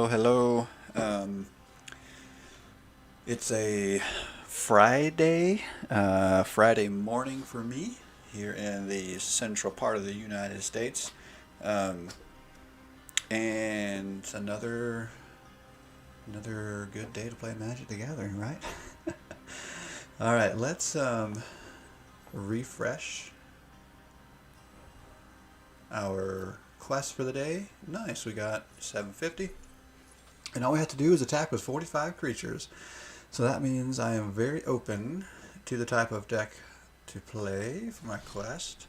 Oh, hello. It's a Friday morning for me here in the central part of the United States. Um, and another good day to play Magic the Gathering, right? All right, let's refresh our quest for the day. Nice, we got 750. And all we have to do is attack with 45 creatures. So that means I am very open to the type of deck to play for my quest.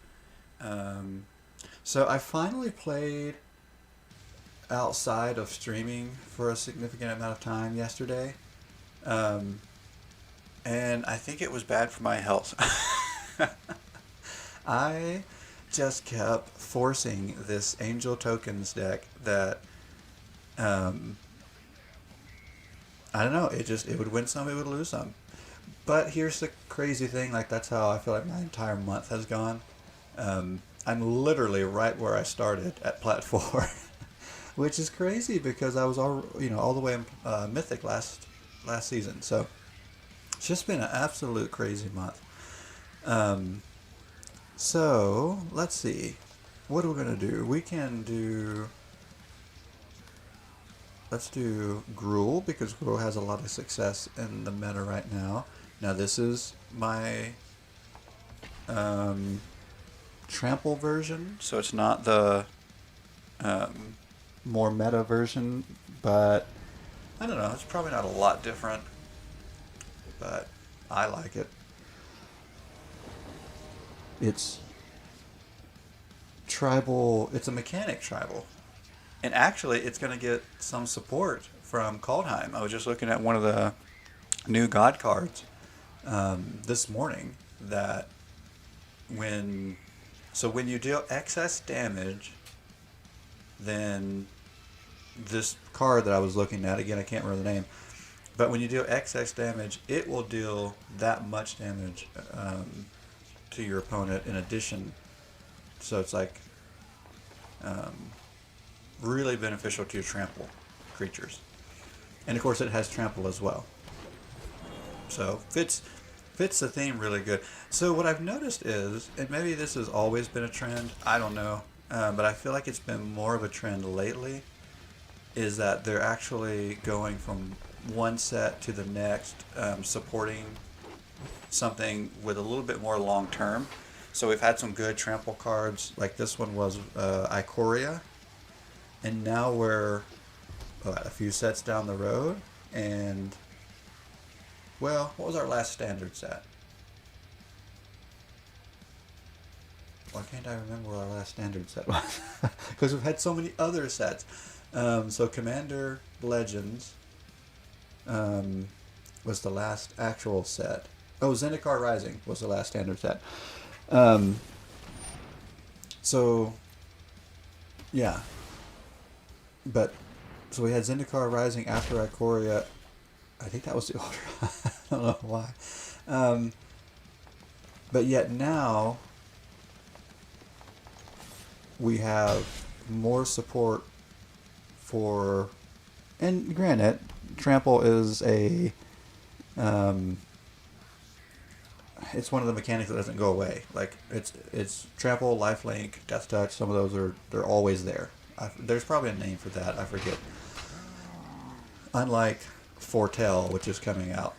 Um, so I finally played outside of streaming for a significant amount of time yesterday. Um, and I think it was bad for my health. I just kept forcing this Angel Tokens deck that um, I don't know. It would win some, it would lose some. But here's the crazy thing. Like that's how I feel like my entire month has gone. I'm literally right where I started at Plat 4, which is crazy because I was all the way in Mythic last season. So it's just been an absolute crazy month. Um, so let's see. What are we gonna do? We can do. Let's do Gruul because Gruul has a lot of success in the meta right now. Now this is my um, trample version, so it's not the um, more meta version, but I don't know. It's probably not a lot different, but I like it. It's tribal. It's a mechanic tribal, and actually, it's going to get some support from Kaldheim. I was just looking at one of the new God cards this morning that when when you deal excess damage, then this card that I was looking at, again I can't remember the name, but when you deal excess damage, it will deal that much damage to your opponent in addition. So it's like um, really beneficial to your trample creatures, and of course it has trample as well. So fits the theme really good. So what I've noticed is, and maybe this has always been a trend, I don't know, but I feel like it's been more of a trend lately, is that they're actually going from one set to the next, supporting something with a little bit more long term. So we've had some good trample cards, like this one was Ikoria, and now we're a few sets down the road, and well, what was our last standard set? Why can't I remember what our last standard set was? Because we've had so many other sets. So Commander Legends um, was the last actual set. Oh, Zendikar Rising was the last standard set. Um, so, yeah. But, so we had Zendikar Rising after Ikoria. I think that was the order. I don't know why. Um, but yet now we have more support for, and granted, trample is um, it's one of the mechanics that doesn't go away. Like it's trample, lifelink, death touch. Some of those they're always there. There's probably a name for that. I forget. Unlike Foretell, which is coming out,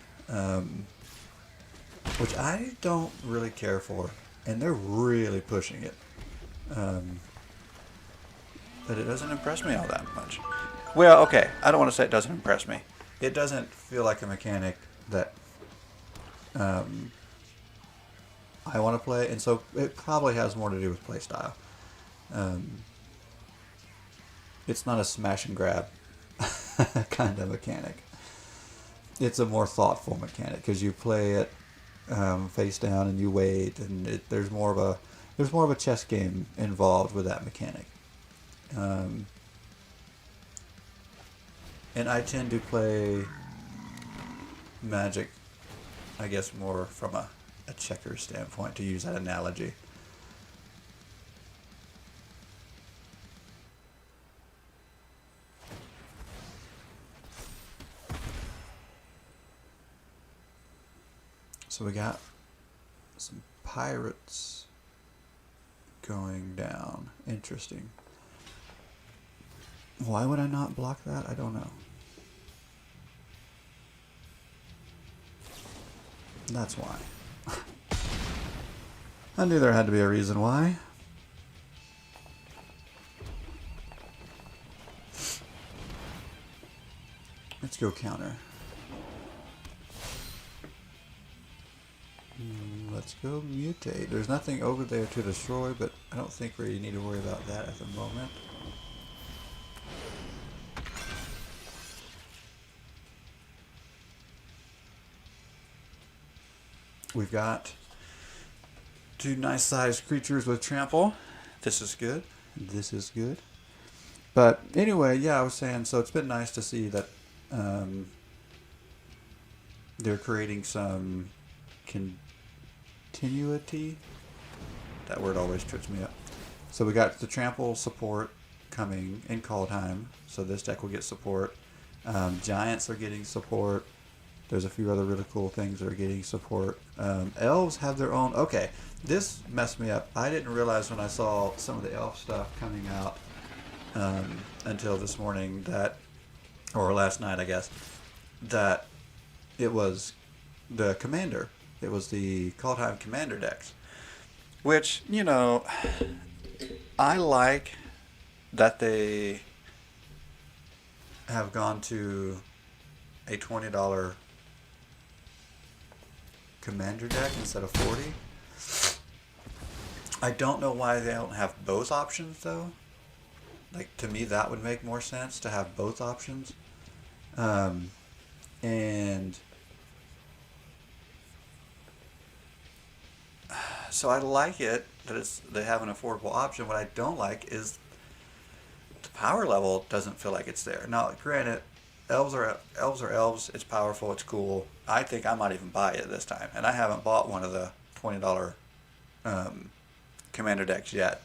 which I don't really care for, and they're really pushing it. Um, but it doesn't impress me all that much. Well, okay, I don't want to say it doesn't impress me. It doesn't feel like a mechanic that um, I want to play, and so it probably has more to do with playstyle. Um, it's not a smash and grab kind of mechanic. It's a more thoughtful mechanic because you play it face down and you wait, and there's more of a chess game involved with that mechanic. Um, and I tend to play Magic, I guess, more from a checker standpoint, to use that analogy. So we got some pirates going down. Interesting. Why would I not block that? I don't know. That's why. I knew there had to be a reason why. Let's go counter. Let's go mutate. There's nothing over there to destroy, but I don't think we need to worry about that at the moment. We've got two nice sized creatures with trample. This is good. This is good. But anyway, yeah, I was saying, so it's been nice to see that they're creating some continuity. That word always trips me up. So we got the trample support coming in Kaldheim, so this deck will get support. Giants are getting support. There's a few other really cool things that are getting support. Elves have their own. Okay, this messed me up. I didn't realize when I saw some of the elf stuff coming out until this morning that, or last night, I guess, that it was the commander. It was the Kaldheim commander decks, which, you know, I like that they have gone to a $20 commander deck instead of 40. I don't know why they don't have both options though. Like, to me that would make more sense to have both options. And so I like it that they have an affordable option. What I don't like is the power level doesn't feel like it's there. Now, granted, elves are elves. It's powerful. It's cool. I think I might even buy it this time, and I haven't bought one of the $20 commander decks yet.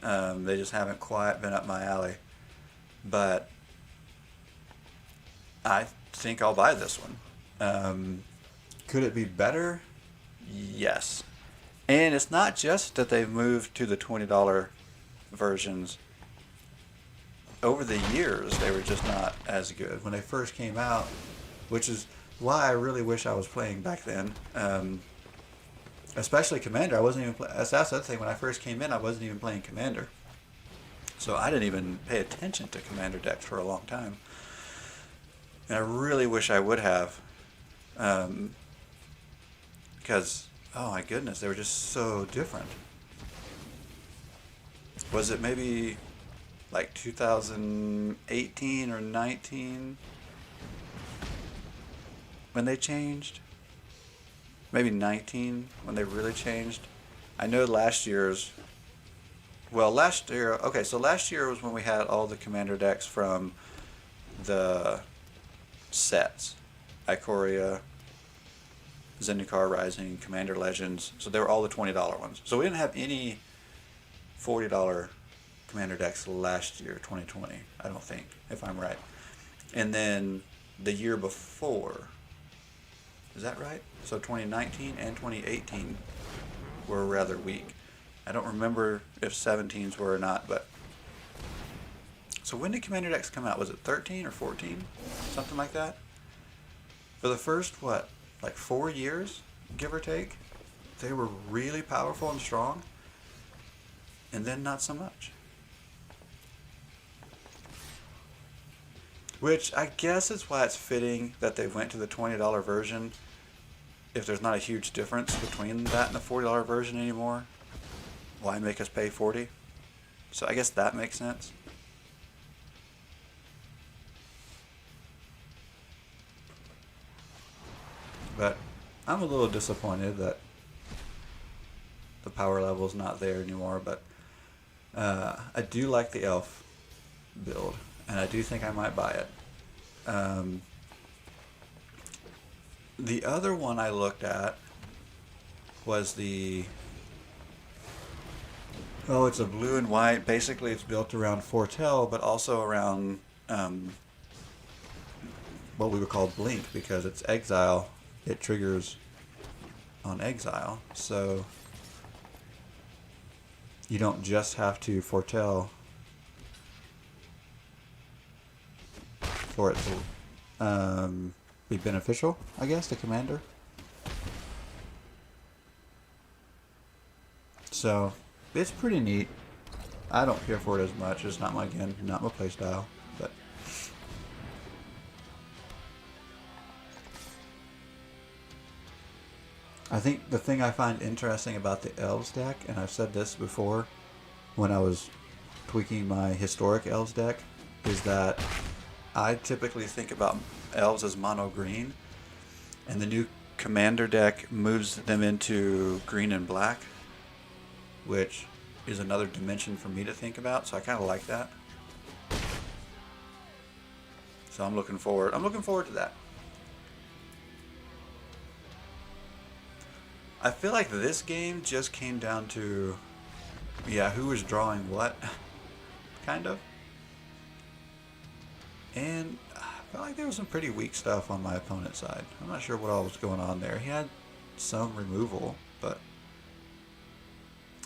They just haven't quite been up my alley, but I think I'll buy this one. Could it be better? Yes. And it's not just that they've moved to the $20 versions. Over the years, they were just not as good. When they first came out, which is why I really wish I was playing back then. Especially Commander. I wasn't even that's the other thing. When I first came in, I wasn't even playing Commander. So I didn't even pay attention to Commander decks for a long time. And I really wish I would have. Because, oh my goodness, they were just so different. Was it maybe like 2018 or 19 when they changed? Maybe 19 when they really changed. I know last year, okay, so last year was when we had all the commander decks from the sets. Ikoria, Zendikar Rising, Commander Legends. So they were all the $20 ones. So we didn't have any $40 commander decks last year, 2020, I don't think, if I'm right. And then the year before, is that right? So 2019 and 2018 were rather weak. I don't remember if 17s were or not, but... So when did commander decks come out? Was it 13 or 14? Something like that? For the first, what, like 4 years, give or take? They were really powerful and strong, and then not so much. Which I guess is why it's fitting that they went to the $20 version. If there's not a huge difference between that and the $40 version anymore, why make us pay $40? So I guess that makes sense. But I'm a little disappointed that the power level is not there anymore. But I do like the elf build, and I do think I might buy it. The other one I looked at was it's a blue and white. Basically, it's built around Foretell, but also around what we would call Blink, because it's exile. It triggers on Exile, so you don't just have to foretell for it to be beneficial, I guess, to Commander. So it's pretty neat. I don't care for it as much. It's not my again, not my playstyle, but I think the thing I find interesting about the Elves deck, and I've said this before when I was tweaking my historic Elves deck, is that I typically think about Elves as mono green, and the new Commander deck moves them into green and black, which is another dimension for me to think about, so I kind of like that. So I'm looking forward to that. I feel like this game just came down to, yeah, who was drawing what, kind of. And I felt like there was some pretty weak stuff on my opponent's side. I'm not sure what all was going on there. He had some removal, but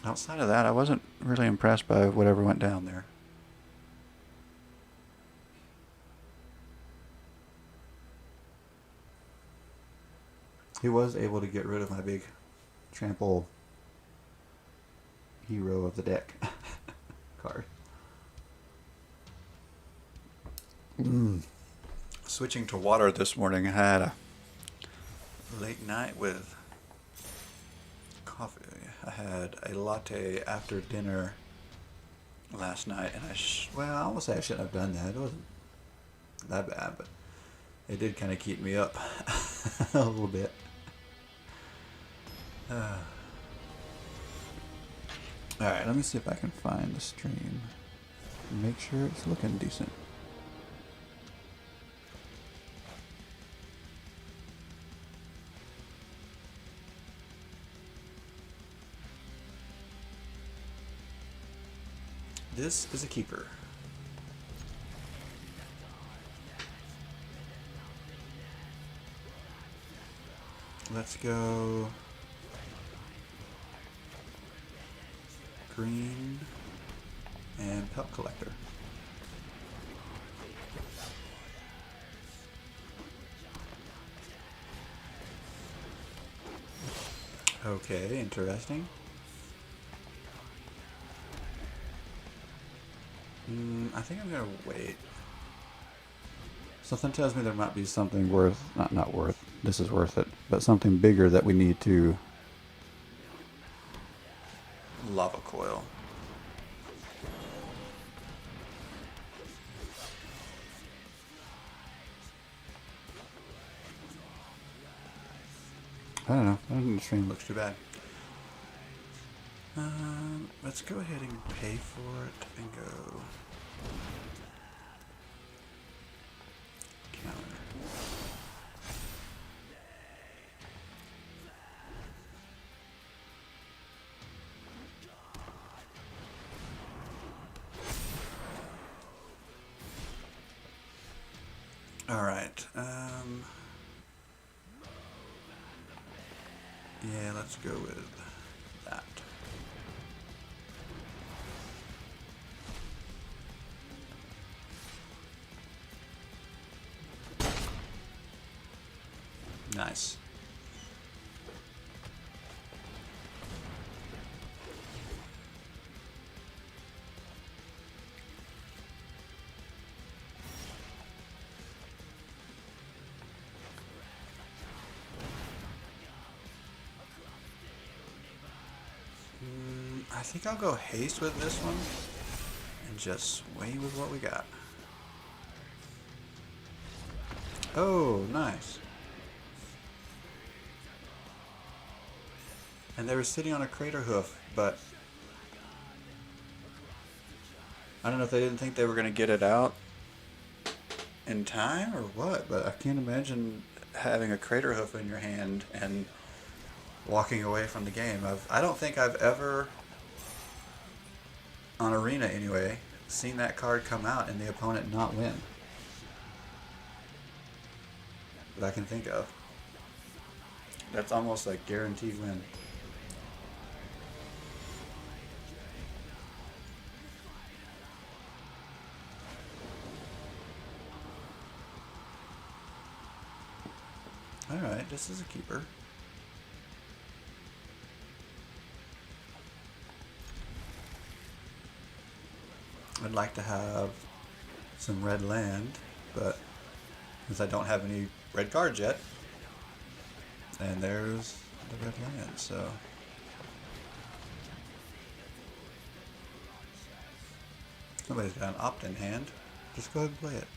outside of that, I wasn't really impressed by whatever went down there. He was able to get rid of my big trample hero of the deck card. Switching to water this morning, I had a late night with coffee. I had a latte after dinner last night, and I almost say I shouldn't have done that. It wasn't that bad, but it did kind of keep me up a little bit. Alright, let me see if I can find the stream and make sure it's looking decent. This is a keeper. Let's go green and Pelt Collector. Okay, interesting. I think I'm gonna wait. Something tells me there might be something worth, not worth, this is worth it, but something bigger that we need to... Lava Coil. I don't know. I don't think the stream looks too bad. Let's go ahead and pay for it and go... Counter. Alright, yeah, let's go with that. Nice. I think I'll go haste with this one and just sway with what we got. Oh, nice. And they were sitting on a crater hoof, but I don't know if they didn't think they were going to get it out in time or what, but I can't imagine having a crater hoof in your hand and walking away from the game. I don't think I've ever, on Arena anyway, seen that card come out and the opponent not win. That I can think of. That's almost a guaranteed win. Alright, this is a keeper. I'd like to have some red land, but since I don't have any red cards yet, and there's the red land, so... Somebody's got an opt-in hand. Just go ahead and play it.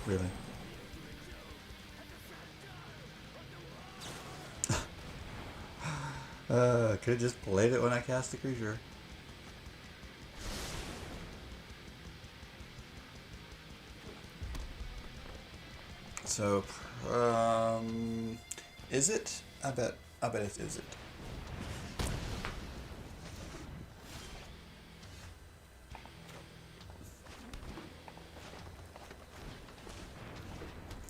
Really. Could have just played it when I cast the creature. So, is it? I bet it is it.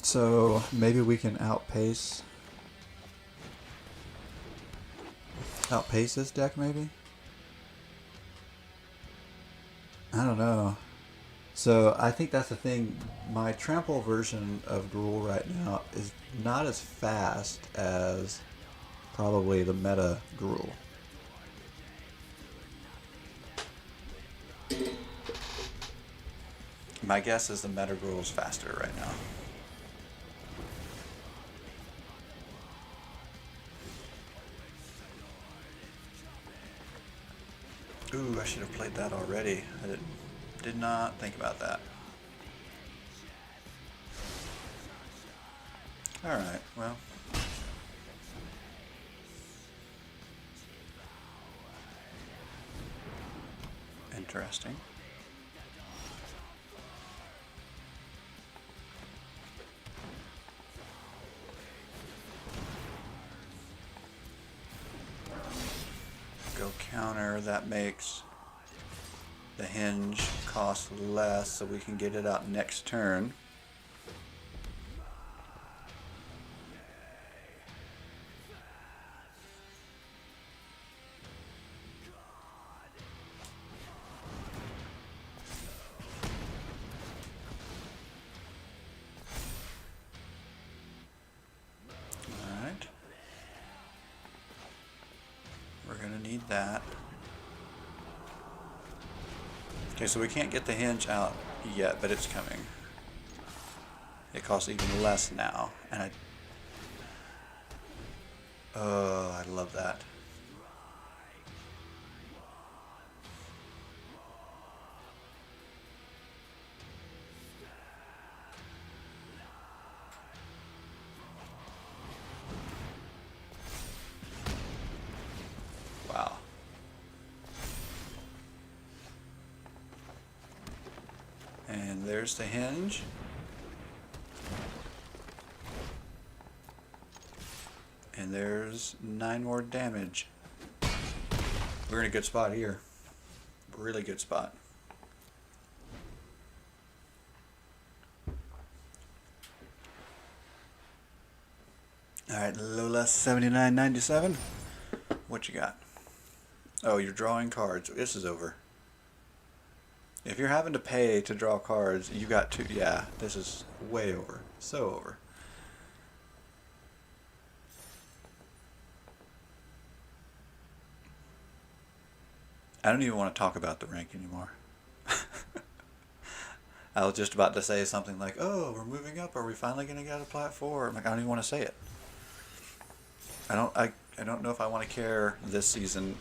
So maybe we can outpace this deck, maybe? I don't know. So I think that's the thing. My trample version of Gruul right now is not as fast as probably the meta Gruul. My guess is the meta Gruul is faster right now. Ooh, I should have played that already. I did not think about that. Alright, well. Interesting. Go counter, that makes the hinge cost less, so we can get it out next turn. Alright. We're gonna need that. Okay, so we can't get the hinge out yet, but it's coming. It costs even less now, and I love that. Wow. And there's the hinge. And there's 9 more damage. We're in a good spot here. Really good spot. Alright, Lola 7997. What you got? Oh, you're drawing cards. This is over. If you're having to pay to draw cards, you got to... Yeah, this is way over. So over. I don't even want to talk about the rank anymore. I was just about to say something like, oh, we're moving up. Are we finally going to get a platform? Like, I don't even want to say it. I don't know if I want to care this season.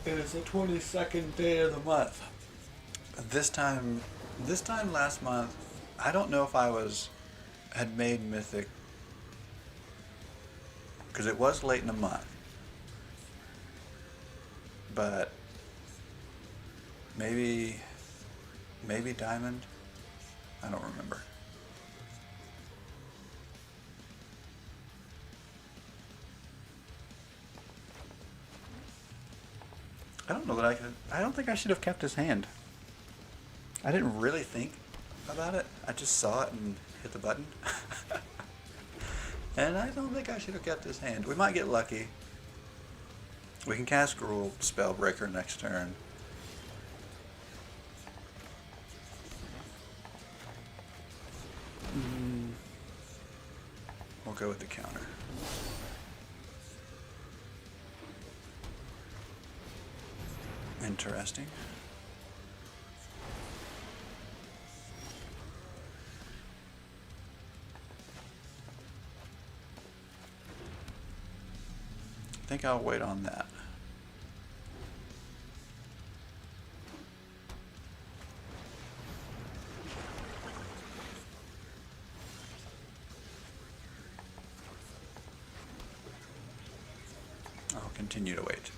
It is the 22nd day of the month. This time last month, I don't know if I had made Mythic, because it was late in the month. But maybe Diamond? I don't remember. I don't know that I don't think I should have kept his hand. I didn't really think about it. I just saw it and hit the button. And I don't think I should have kept his hand. We might get lucky. We can cast Gruul Spellbreaker next turn. We'll go with the counter. Interesting. I think I'll wait on that. I'll continue to wait.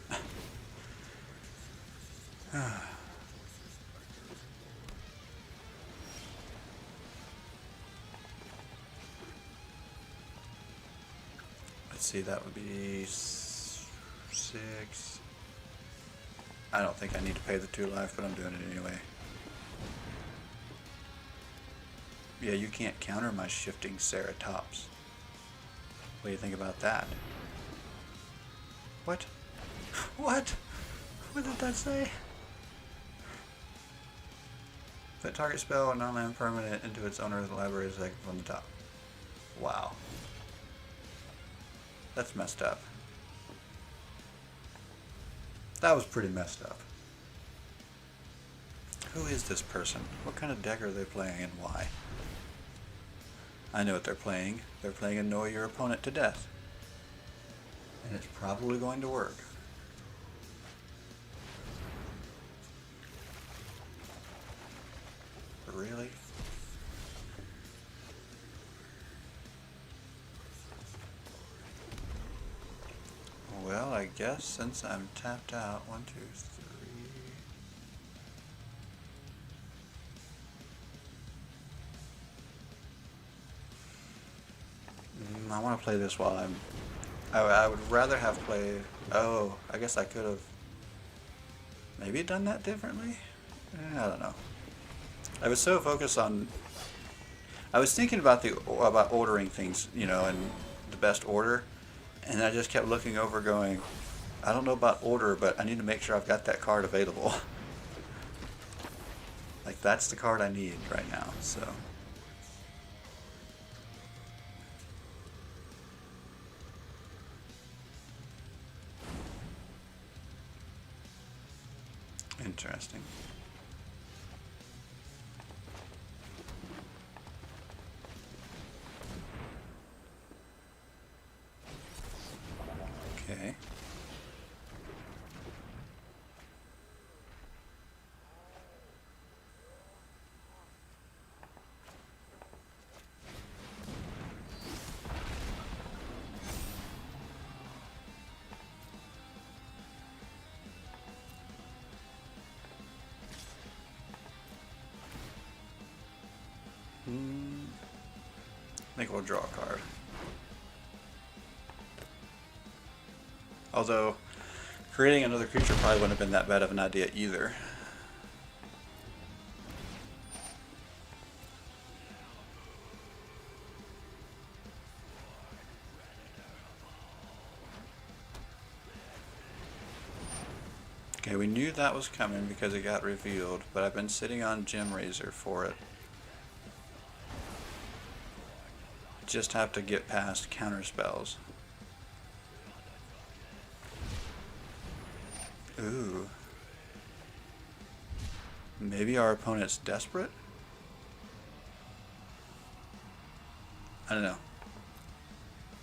Let's see, that would be 6. I don't think I need to pay the 2 life, but I'm doing it anyway. Yeah, you can't counter my shifting Ceratops. What do you think about that? What? What? What did that say? Put target spell and non-land permanent into its owner's library second from the top. Wow. That's messed up. That was pretty messed up. Who is this person? What kind of deck are they playing and why? I know what they're playing. They're playing Annoy Your Opponent to Death. And it's probably going to work. Really? Well, I guess since I'm tapped out, 1, 2, 3. I want to play this while I'm... I would rather have played... Oh, I guess I could have maybe done that differently? I don't know. I was so focused on... I was thinking about ordering things, you know, in the best order. And I just kept looking over going, I don't know about order, but I need to make sure I've got that card available. Like, that's the card I need right now, so... Interesting. Okay. I think we'll draw a card. Although, creating another creature probably wouldn't have been that bad of an idea either. Okay, we knew that was coming because it got revealed, but I've been sitting on Gem Razor for it. Just have to get past counter spells. Ooh. Maybe our opponent's desperate? I don't know.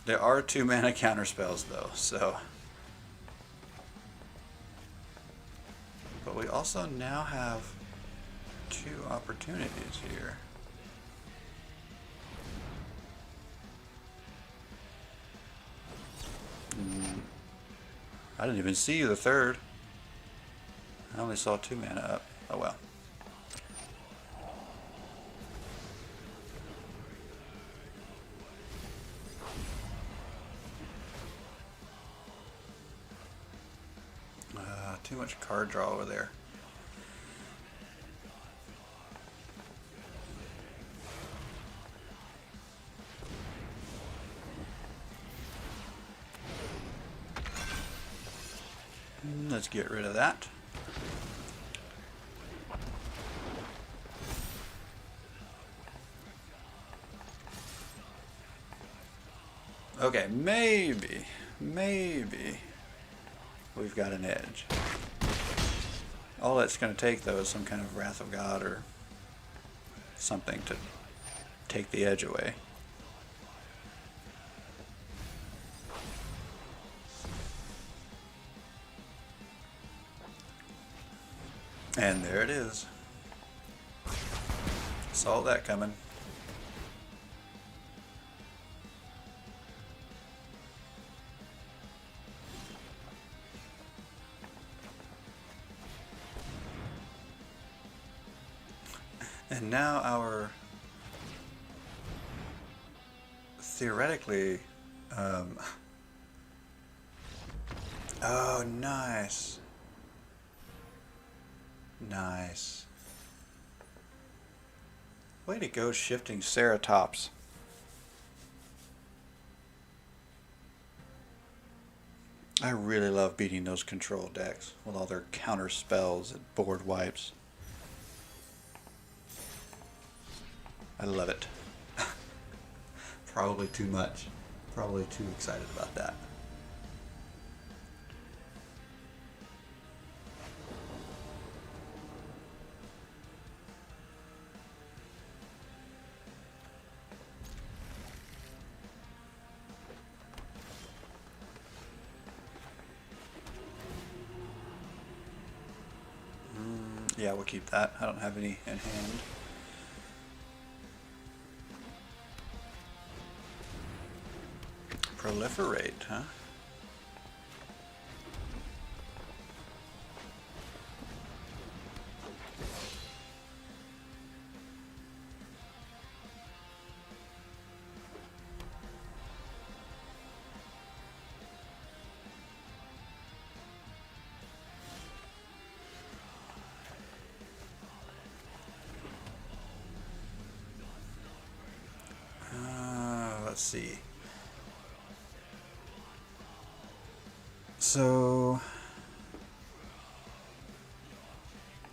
There are 2 mana counter spells though, so... But we also now have 2 opportunities here. I didn't even see the 3rd. I only saw 2 mana up. Oh well. Too much card draw over there. Let's get rid of that. Okay, maybe we've got an edge. All that's going to take, though, is some kind of Wrath of God or something to take the edge away. And there it is. Saw that coming. And now our theoretically, oh, nice. Nice. Way to go, shifting Ceratops. I really love beating those control decks with all their counter spells and board wipes. I love it. Probably too much. Probably too excited about that. Yeah, we'll keep that. I don't have any in hand. Proliferate, huh? Let's see. So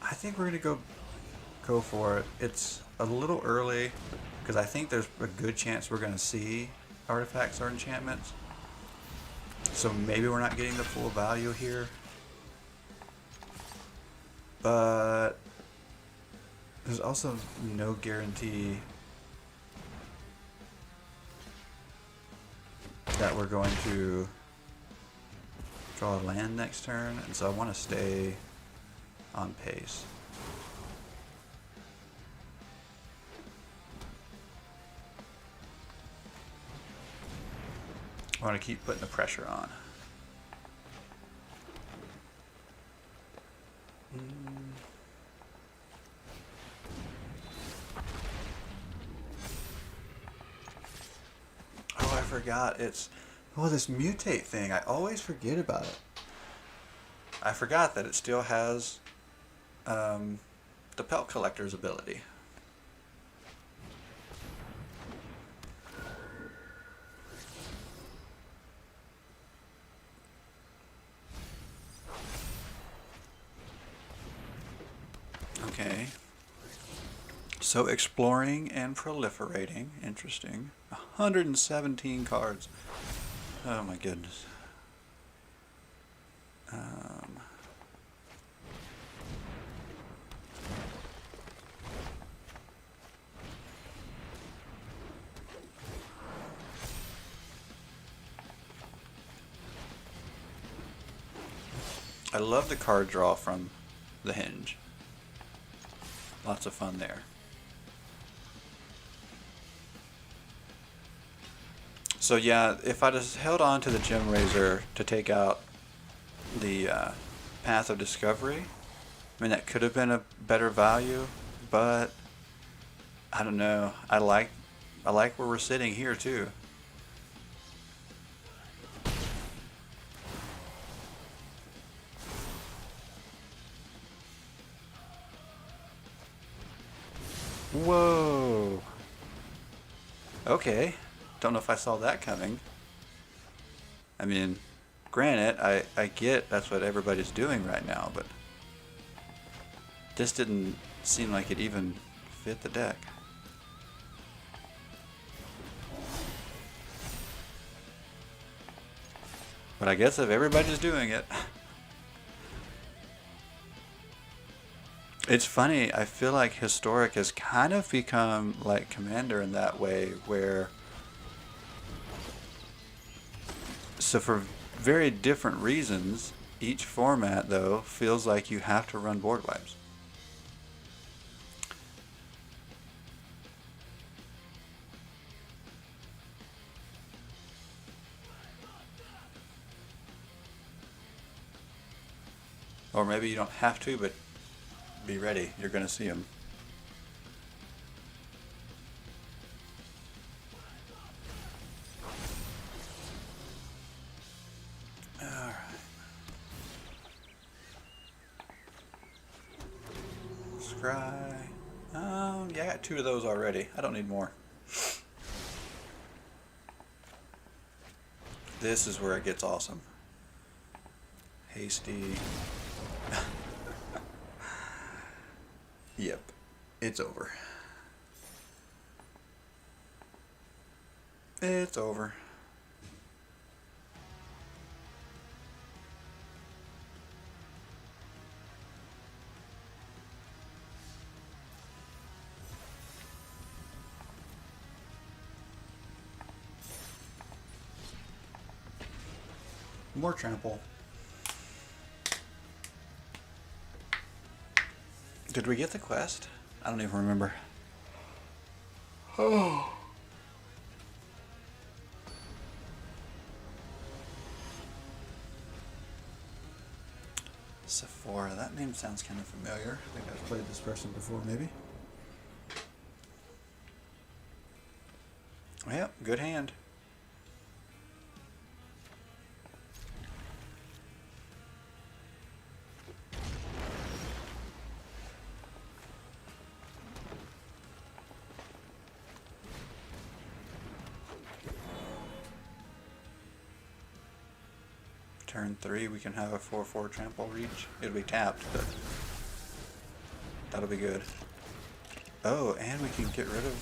I think we're gonna go for it. It's a little early because I think there's a good chance we're gonna see artifacts or enchantments. So maybe we're not getting the full value here, but there's also no guarantee that we're going to draw a land next turn, and so I want to stay on pace. I want to keep putting the pressure on. Oh, I forgot. It's this mutate thing. I always forget about it. I forgot that it still has the Pelt Collector's ability. Okay. So exploring and proliferating. Interesting. 117 cards. Oh my goodness. I love the card draw from the Henge. Lots of fun there. So yeah, if I just held on to the Gem Razor to take out the Path of Discovery, I mean that could have been a better value, but I don't know. I like where we're sitting here too. Whoa. Okay. Don't know if I saw that coming. I mean, great. granted, I get that's what everybody's doing right now, but this didn't seem like it even fit the deck. But I guess if everybody's doing it. It's funny, I feel like Historic has kind of become like Commander in that way, where... So for very different reasons, each format, though, feels like you have to run board wipes. Or maybe you don't have to, but be ready. You're going to see them. Alright. Scry. Yeah, I got 2 of those already. I don't need more. This is where it gets awesome. Hasty. Yep, it's over. It's over. More trample. Did we get the quest? I don't even remember. Oh. Sephora, that name sounds kind of familiar. I think I've played this person before, maybe. Yep, good hand. Turn 3, we can have a 4/4 trample reach. It'll be tapped, but that'll be good. Oh, and we can get rid of...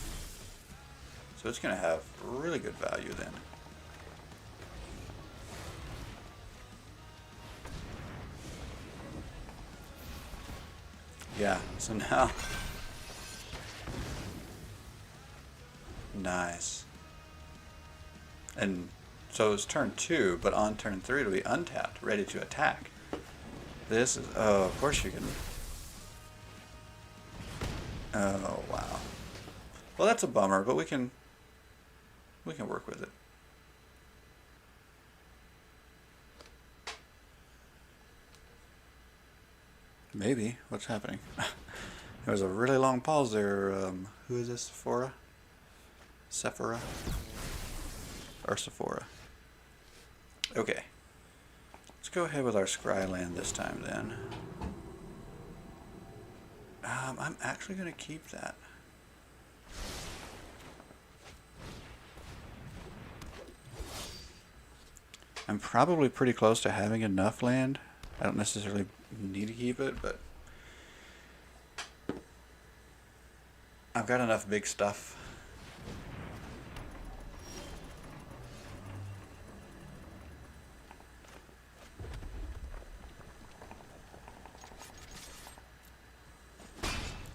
So it's going to have really good value then. Yeah, so now... Nice. And... So it's turn 2, but on turn 3 it'll be untapped, ready to attack. This is... Oh, of course you can... Oh, wow. Well, that's a bummer, but we can work with it. Maybe. What's happening? There was a really long pause there. Who is this? Sephora? Sephora? Or Sephora? Okay. Let's go ahead with our Scry land this time then. I'm actually going to keep that. I'm probably pretty close to having enough land. I don't necessarily need to keep it, but I've got enough big stuff.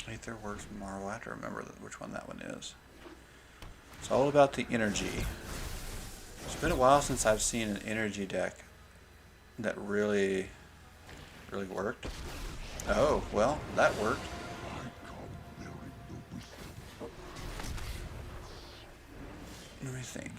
Aether works tomorrow. I have to remember which one that one is. It's all about the energy. It's been a while since I've seen an energy deck that really worked. Oh, well, that worked. Let me think.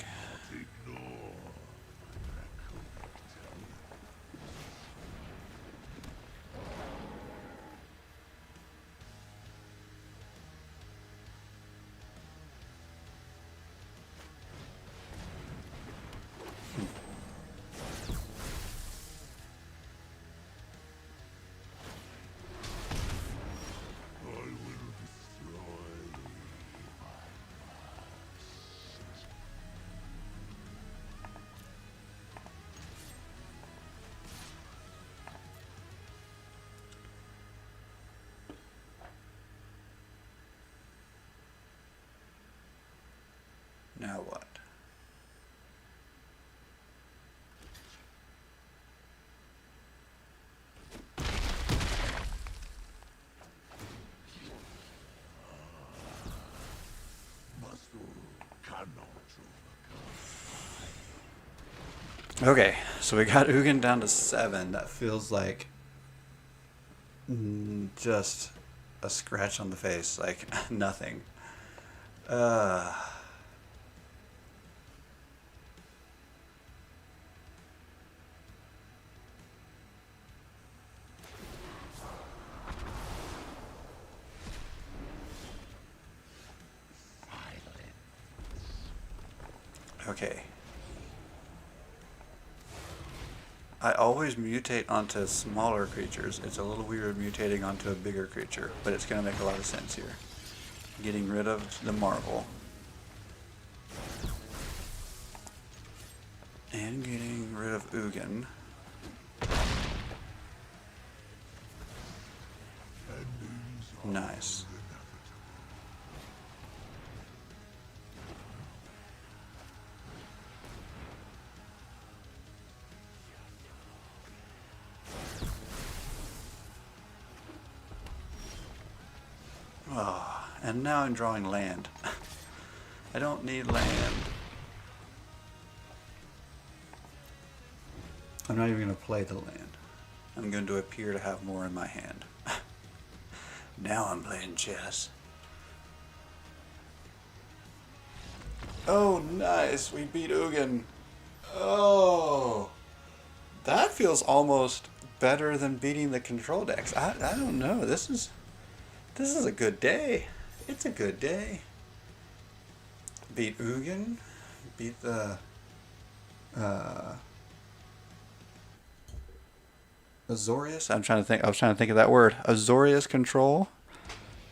Okay, so we got Ugin down to 7. That feels like just a scratch on the face, like nothing. Uh, okay. I always mutate onto smaller creatures. It's a little weird mutating onto a bigger creature, but it's going to make a lot of sense here. Getting rid of the Marvel. And getting rid of Ugin. Nice. Oh, and now I'm drawing land. I don't need land. I'm not even going to play the land. I'm going to appear to have more in my hand. Now I'm playing chess. Oh, nice. We beat Ugin. Oh. That feels almost better than beating the control decks. I don't know. This is a good day. It's a good day. Beat Ugin. Beat the Azorius. I was trying to think of that word. Azorius control.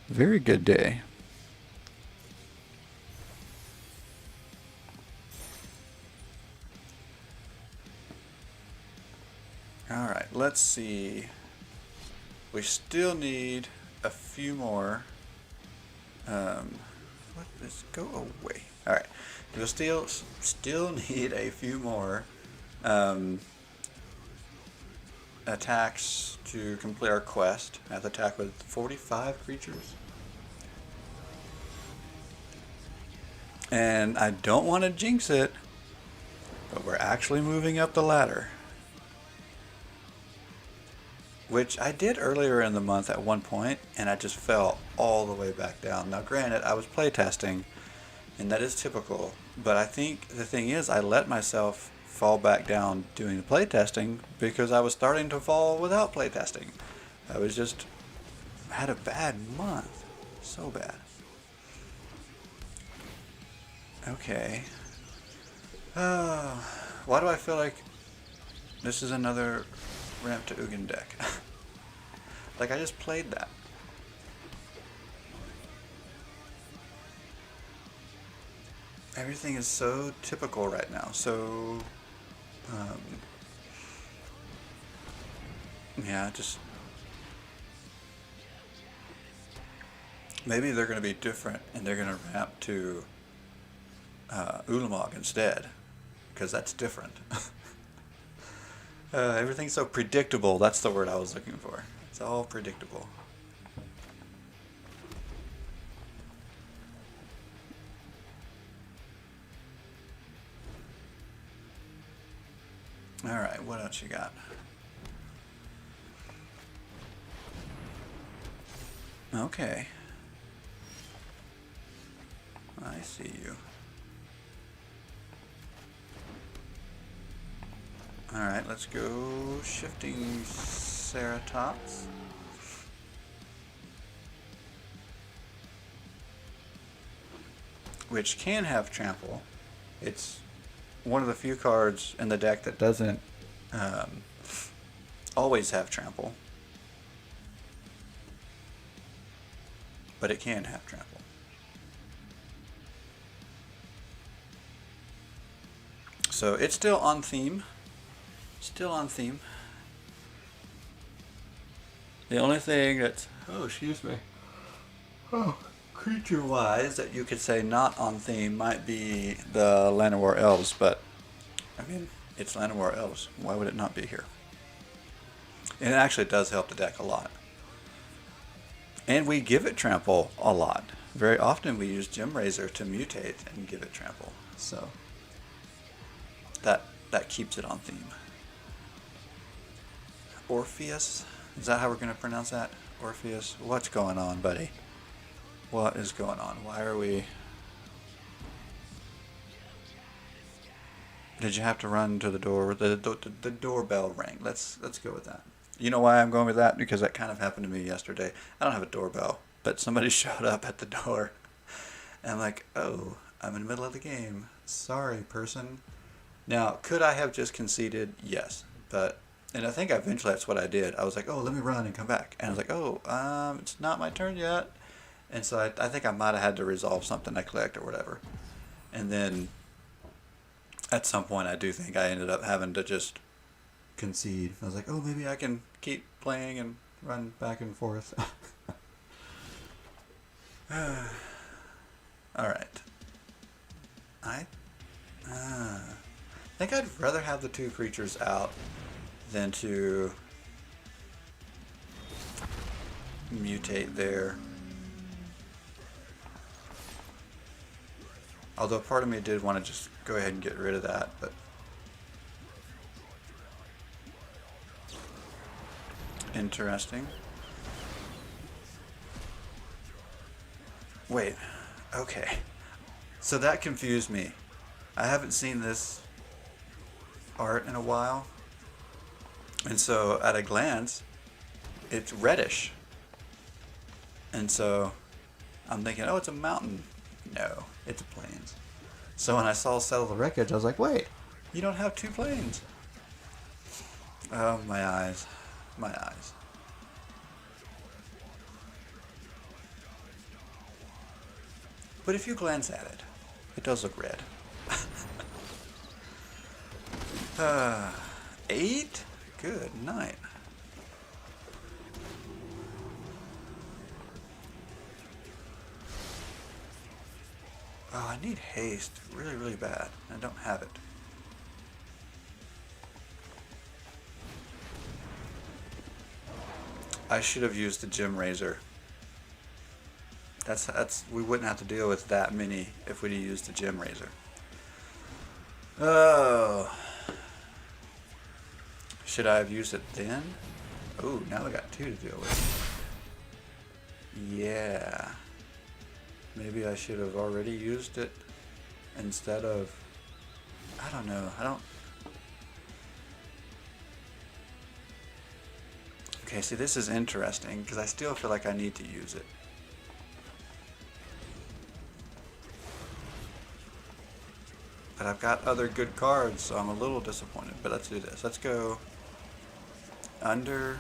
Very good day. Alright, let's see. We still need a few more. Go away. Alright. We'll still need a few more attacks to complete our quest. I have to attack with 45 creatures. And I don't want to jinx it, but we're actually moving up the ladder. Which I did earlier in the month at one point, and I just fell all the way back down. Now granted, I was playtesting, and that is typical, but I think the thing is I let myself fall back down doing the playtesting because I was starting to fall without playtesting. I had a bad month. So bad. Okay. Why do I feel like this is another Ramp to Ugin deck? Like I just played that. Everything is so typical right now. So, yeah, just maybe they're going to be different and they're going to ramp to Ulamog instead, because that's different. Everything's so predictable. That's the word I was looking for. It's all predictable. Alright, what else you got? Okay. I see you. Alright, let's go shifting Ceratops. Which can have trample. It's one of the few cards in the deck that doesn't always have trample. But it can have trample. So it's still on theme. Still on theme. The only thing that's, creature-wise that you could say not on theme might be the Llanowar Elves, but I mean, it's Llanowar Elves. Why would it not be here? And it actually does help the deck a lot. And we give it trample a lot. Very often we use Gemrazor to mutate and give it trample. So that that keeps it on theme. Orpheus? Is that how we're going to pronounce that? Orpheus? What's going on, buddy? What is going on? Why are we... Did you have to run to the door? The doorbell rang. Let's go with that. You know why I'm going with that? Because that kind of happened to me yesterday. I don't have a doorbell, but somebody showed up at the door. And I'm like, oh, I'm in the middle of the game. Sorry, person. Now, could I have just conceded? Yes. And I think eventually that's what I did. I was like, oh, let me run and come back. And I was like, oh, it's not my turn yet. And so I think I might have had to resolve something I clicked or whatever. And then at some point I do think I ended up having to just concede. I was like, oh, maybe I can keep playing and run back and forth. Alright. I think I'd rather have the two creatures out than to mutate there. Although part of me did want to just go ahead and get rid of that, but interesting. Wait, okay. So that confused me. I haven't seen this art in a while. And so at a glance, it's reddish. And so I'm thinking, oh, it's a mountain. No, it's a plains. So when I saw Settle the Wreckage, I was like, wait, you don't have two plains. Oh, my eyes. My eyes. But if you glance at it, it does look red. 8? Good night. Oh, I need haste really, really bad. I don't have it. I should have used the Gem Razor. We wouldn't have to deal with that many if we'd used the Gem Razor. Oh. Should I have used it then? Oh, now we got 2 to deal with. Yeah. Maybe I should have already used it instead of... I don't know. Okay, see, this is interesting because I still feel like I need to use it. But I've got other good cards, so I'm a little disappointed. But let's do this. Let's go under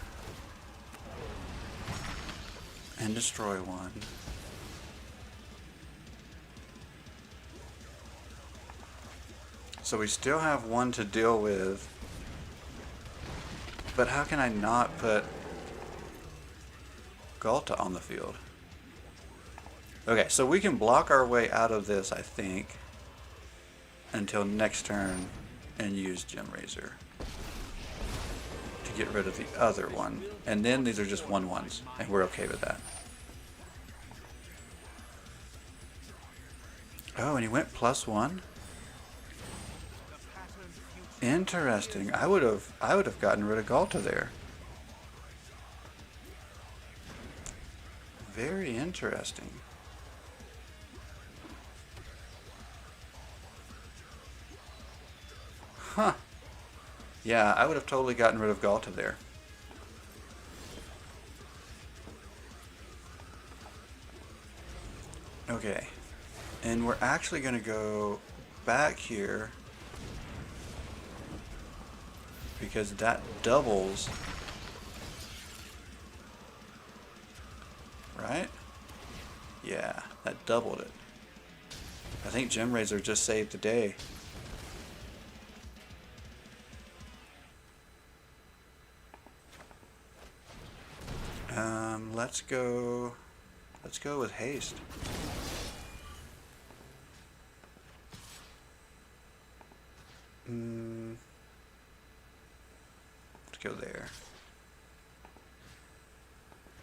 and destroy one. So we still have one to deal with. But how can I not put Ghalta on the field? Okay, so we can block our way out of this, I think, until next turn and use Gem Razor to get rid of the other one. And then these are just 1/1s, and we're okay with that. Oh, and he went +1? Interesting. I would have gotten rid of Ghalta there. Very interesting. Huh. Yeah, I would have totally gotten rid of Ghalta there. Okay. And we're actually going to go back here because that doubles, right? Yeah, that doubled it. I think Gem Razor just saved the day. Let's go with haste. Let's go there.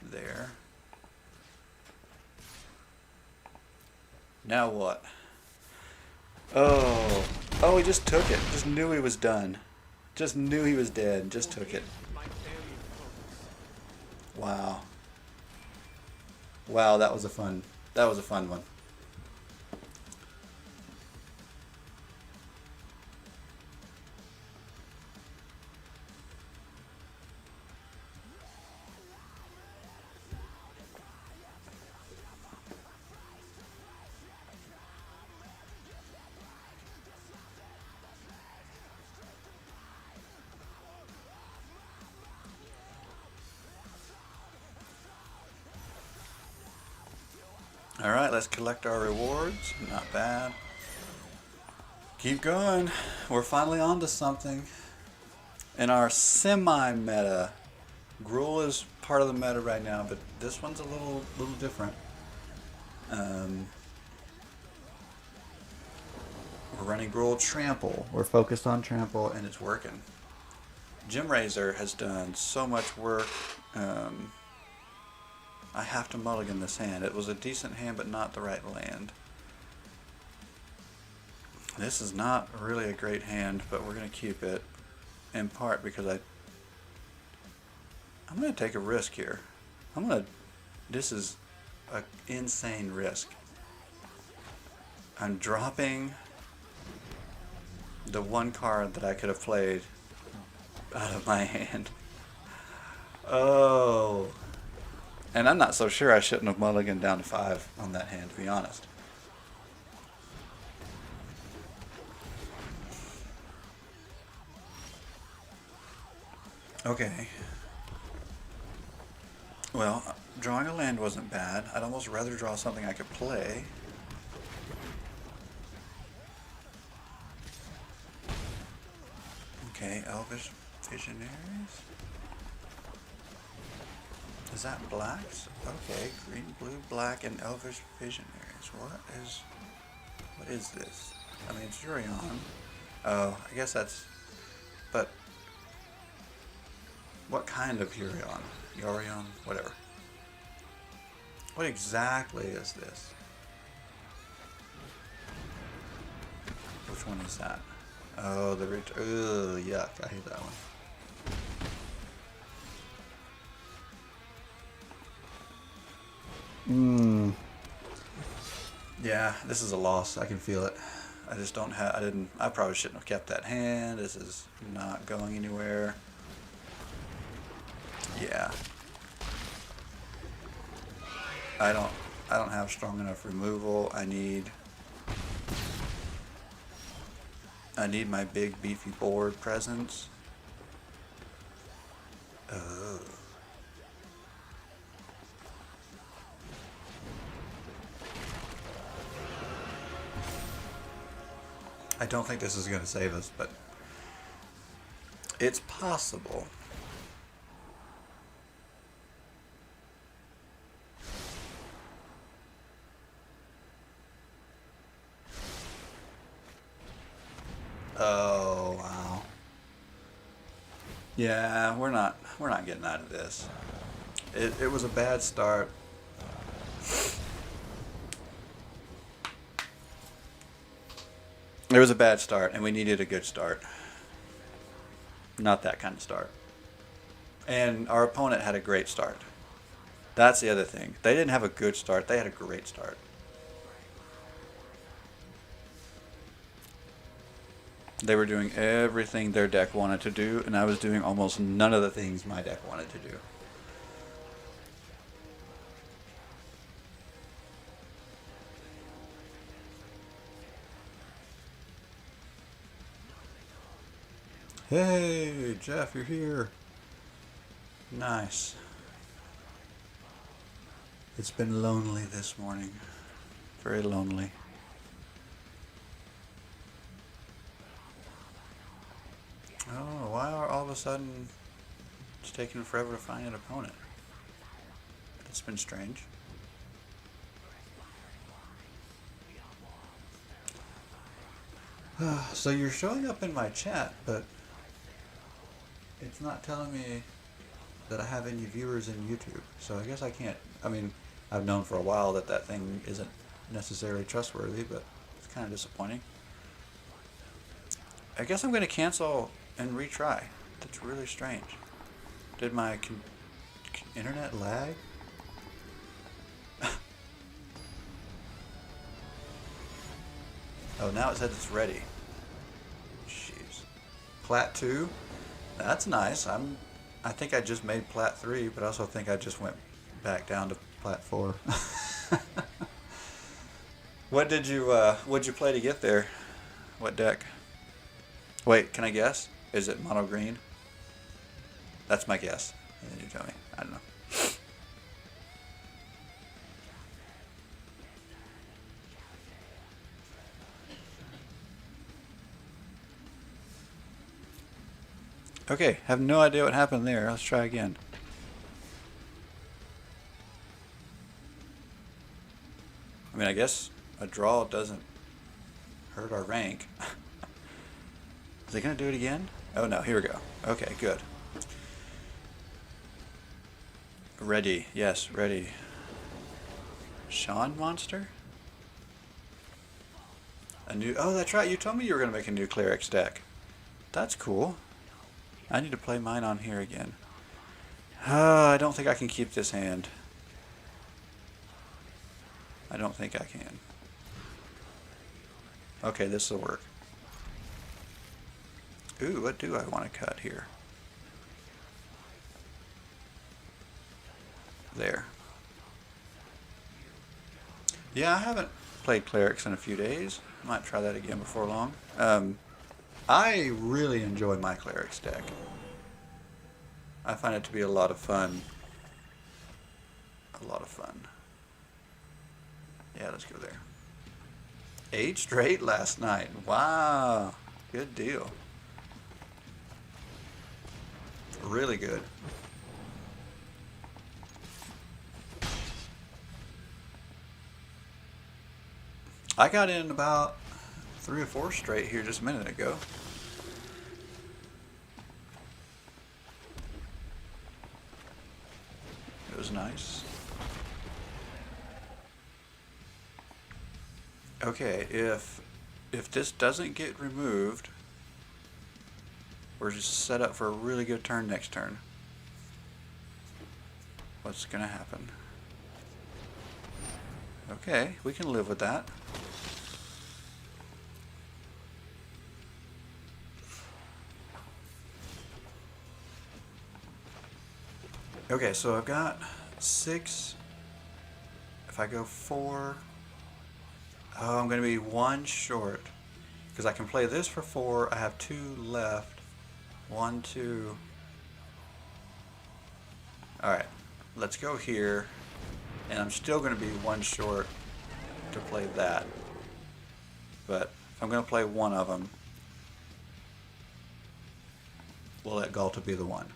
There. Now what? Oh, Oh, he just took it. Just knew he was done. Just knew he was dead. Just took it. Wow. Wow, that was a fun. That was a fun one. All right, let's collect our rewards. Not bad. Keep going. We're finally on to something. In our semi-meta, Gruul is part of the meta right now, but this one's a little different. Um, we're running Gruul Trample. We're focused on Trample, and it's working. Jim Razor has done so much work. I have to mulligan this hand. It was a decent hand, but not the right land. This is not really a great hand, but we're going to keep it, in part because I'm going to take a risk here. This is an insane risk. I'm dropping the one card that I could have played out of my hand. Oh. And I'm not so sure I shouldn't have mulliganed down to 5 on that hand, to be honest. Okay. Well, drawing a land wasn't bad. I'd almost rather draw something I could play. Okay, Elvish Visionaries. Is that blacks? Okay, green, blue, black, and Elvish Visionaries. What is this? I mean, it's Yorion. Oh, I guess that's, but what kind of Yorion? Yorion, whatever. What exactly is this? Which one is that? Oh, the rich. Ugh, yuck! I hate that one. Yeah, this is a loss. I can feel it. I just don't have. I didn't. I probably shouldn't have kept that hand. This is not going anywhere. Yeah. I don't have strong enough removal. I need my big beefy board presence. Oh. I don't think this is going to save us, but it's possible. Oh, wow. Yeah, we're not getting out of this. It was a bad start. It was a bad start, and we needed a good start. Not that kind of start. And our opponent had a great start. That's the other thing. They didn't have a good start. They had a great start. They were doing everything their deck wanted to do, and I was doing almost none of the things my deck wanted to do. Hey, Jeff, you're here. Nice. It's been lonely this morning. Very lonely. Oh, why are all of a sudden it's taking forever to find an opponent? That's been strange. So you're showing up in my chat, but it's not telling me that I have any viewers in YouTube. So I guess I can't. I mean, I've known for a while that that thing isn't necessarily trustworthy, but it's kind of disappointing. I guess I'm going to cancel and retry. That's really strange. Did my internet lag? Oh, now it says it's ready. Jeez. Plat 2? That's nice. I think I just made Plat 3, but I also think I just went back down to Plat 4. What'd you play to get there? What deck? Wait, can I guess? Is it mono green? That's my guess. And then you tell me. I don't know. Okay, have no idea what happened there. Let's try again. I mean, I guess a draw doesn't hurt our rank. Is it going to do it again? Oh no, here we go. Okay, good. Ready, yes, ready. Sean Monster? A new, oh that's right, you told me you were going to make a new Clerics deck. That's cool. I need to play mine on here again. I don't think I can keep this hand. I don't think I can. Okay, this will work. Ooh, what do I want to cut here? There. Yeah, I haven't played Clerics in a few days. Might try that again before long. I really enjoy my Clerics deck. I find it to be a lot of fun. A lot of fun. Yeah, let's go there. 8 straight last night. Wow. Good deal. Really good. I got in about 3 or 4 straight here just a minute ago. It was nice. Okay, if this doesn't get removed, we're just set up for a really good turn next turn. What's gonna happen? Okay, we can live with that. Okay, so I've got 6. If I go 4, oh, I'm going to be 1 short. Because I can play this for 4. I have 2 left. 1, 2. Alright, let's go here. And I'm still going to be 1 short to play that. But if I'm going to play one of them, we'll let Galta be the one.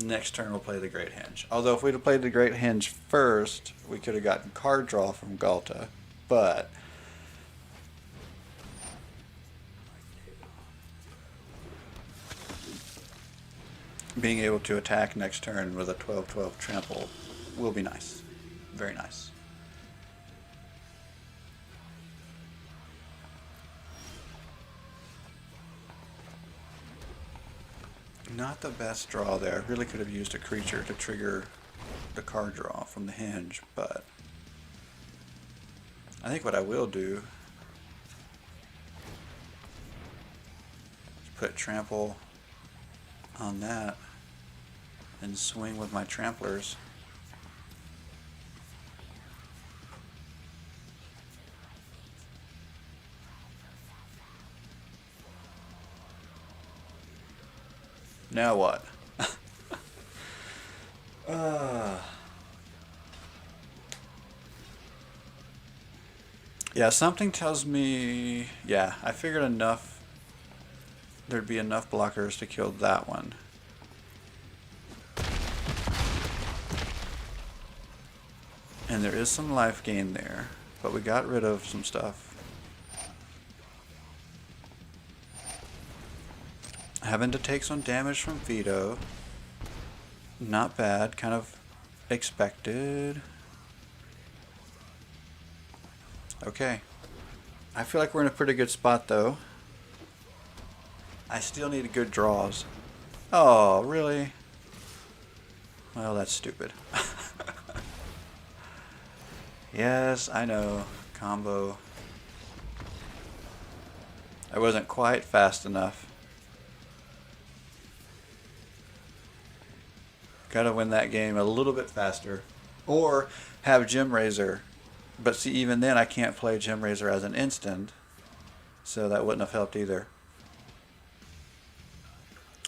Next turn we'll play the Great Henge. Although if we'd have played the Great Henge first, we could have gotten card draw from Galta. But being able to attack next turn with a 12/12 trample will be nice. Very nice. Not the best draw there. I really could have used a creature to trigger the card draw from the Henge, but I think what I will do is put trample on that and swing with my tramplers. Now what? Yeah, something tells me, yeah, I figured enough, there'd be enough blockers to kill that one. And there is some life gain there, but we got rid of some stuff. Having to take some damage from Veto. Not bad, kind of expected. Okay. I feel like we're in a pretty good spot though. I still need good draws. Oh, really? Well, that's stupid. Yes, I know. Combo. I wasn't quite fast enough. Gotta win that game a little bit faster. Or have Gem Razor. But see, even then I can't play Gem Razor as an instant. So that wouldn't have helped either.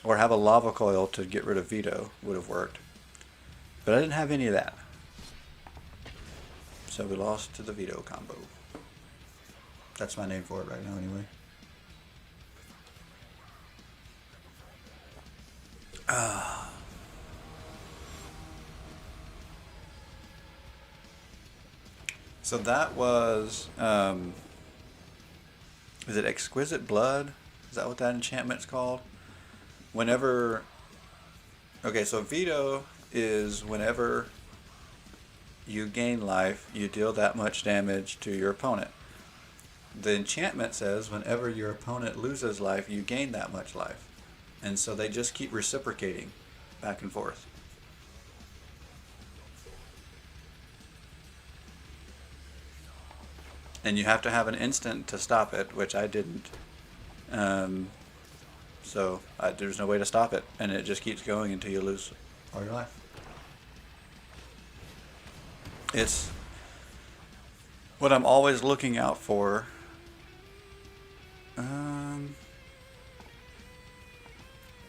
Or have a Lava Coil to get rid of Veto would have worked. But I didn't have any of that. So we lost to the Veto combo. That's my name for it right now anyway. So that was, is it Exquisite Blood? Is that what that enchantment's called? Whenever, okay, so Veto is whenever you gain life, you deal that much damage to your opponent. The enchantment says whenever your opponent loses life, you gain that much life. And so they just keep reciprocating back and forth. And you have to have an instant to stop it, which I didn't. There's no way to stop it, and it just keeps going until you lose all your life. It's what I'm always looking out for.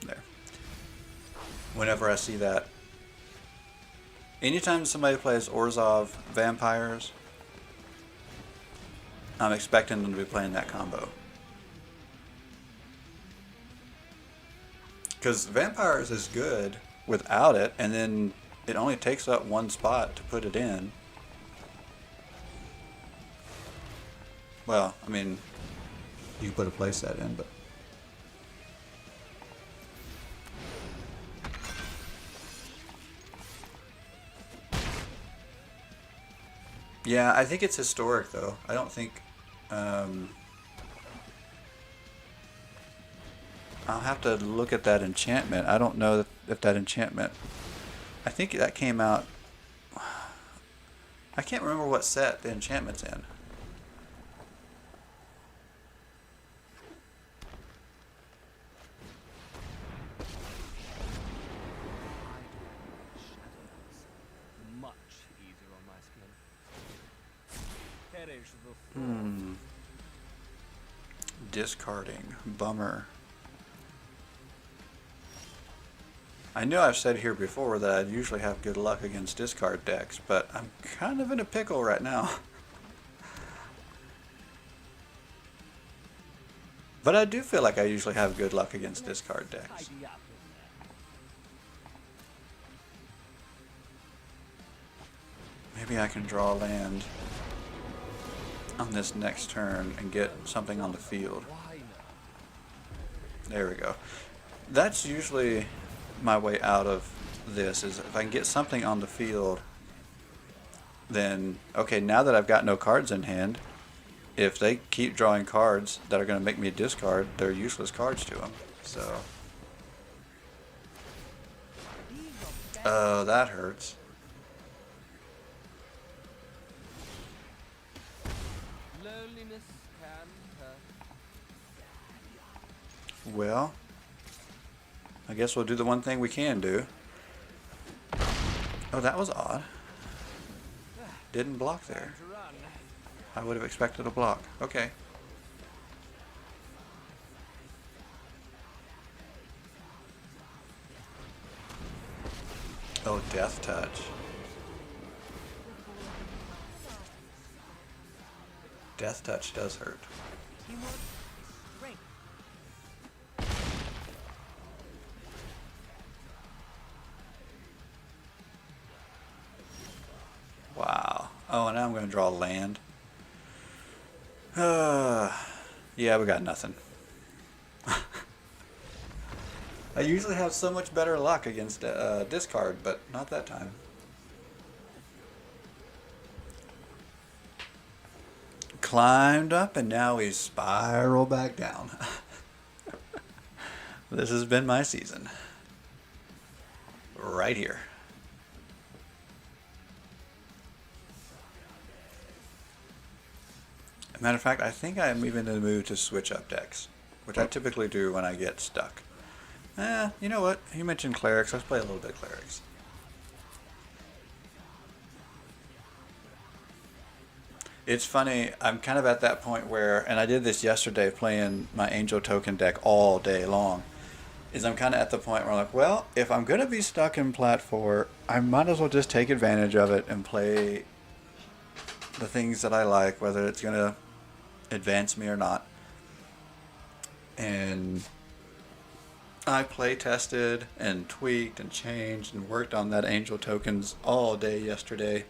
There. Whenever I see that. Anytime somebody plays Orzhov Vampires, I'm expecting them to be playing that combo. Because Vampires is good without it, and then it only takes up one spot to put it in. Well, I mean, you put a playset in, but... Yeah, I think it's historic, though. I don't think... I'll have to look at that enchantment. I don't know if that enchantment... I think that came out... I can't remember what set the enchantment's in. Discarding. Bummer. I know I've said here before that I usually have good luck against discard decks, but I'm kind of in a pickle right now. But I do feel like I usually have good luck against discard decks. Maybe I can draw land on this next turn and get something on the field. There we go. That's usually my way out of this, is if I can get something on the field, then okay, now that I've got no cards in hand, if they keep drawing cards that are going to make me discard, they're useless cards to them. So that hurts. Well, I guess we'll do the one thing we can do. Oh, that was odd. Didn't block there. I would have expected a block. Okay. Oh, Death Touch. Death Touch does hurt. Wow. Oh, and now I'm going to draw land. Yeah, we got nothing. I usually have so much better luck against discard, but not that time. climbed up and now we spiral back down. This has been my season. Right here. Matter of fact, I think I'm even in the mood to switch up decks, which I typically do when I get stuck. You know what? You mentioned clerics. Let's play a little bit of clerics. It's funny, I'm kind of at that point where, and I did this yesterday playing my Angel Token deck all day long, is I'm kind of at the point where I'm like, well, if I'm going to be stuck in Plat 4, I might as well just take advantage of it and play the things that I like, whether it's going to advance me or not. And I play tested and tweaked and changed and worked on that Angel Tokens all day yesterday.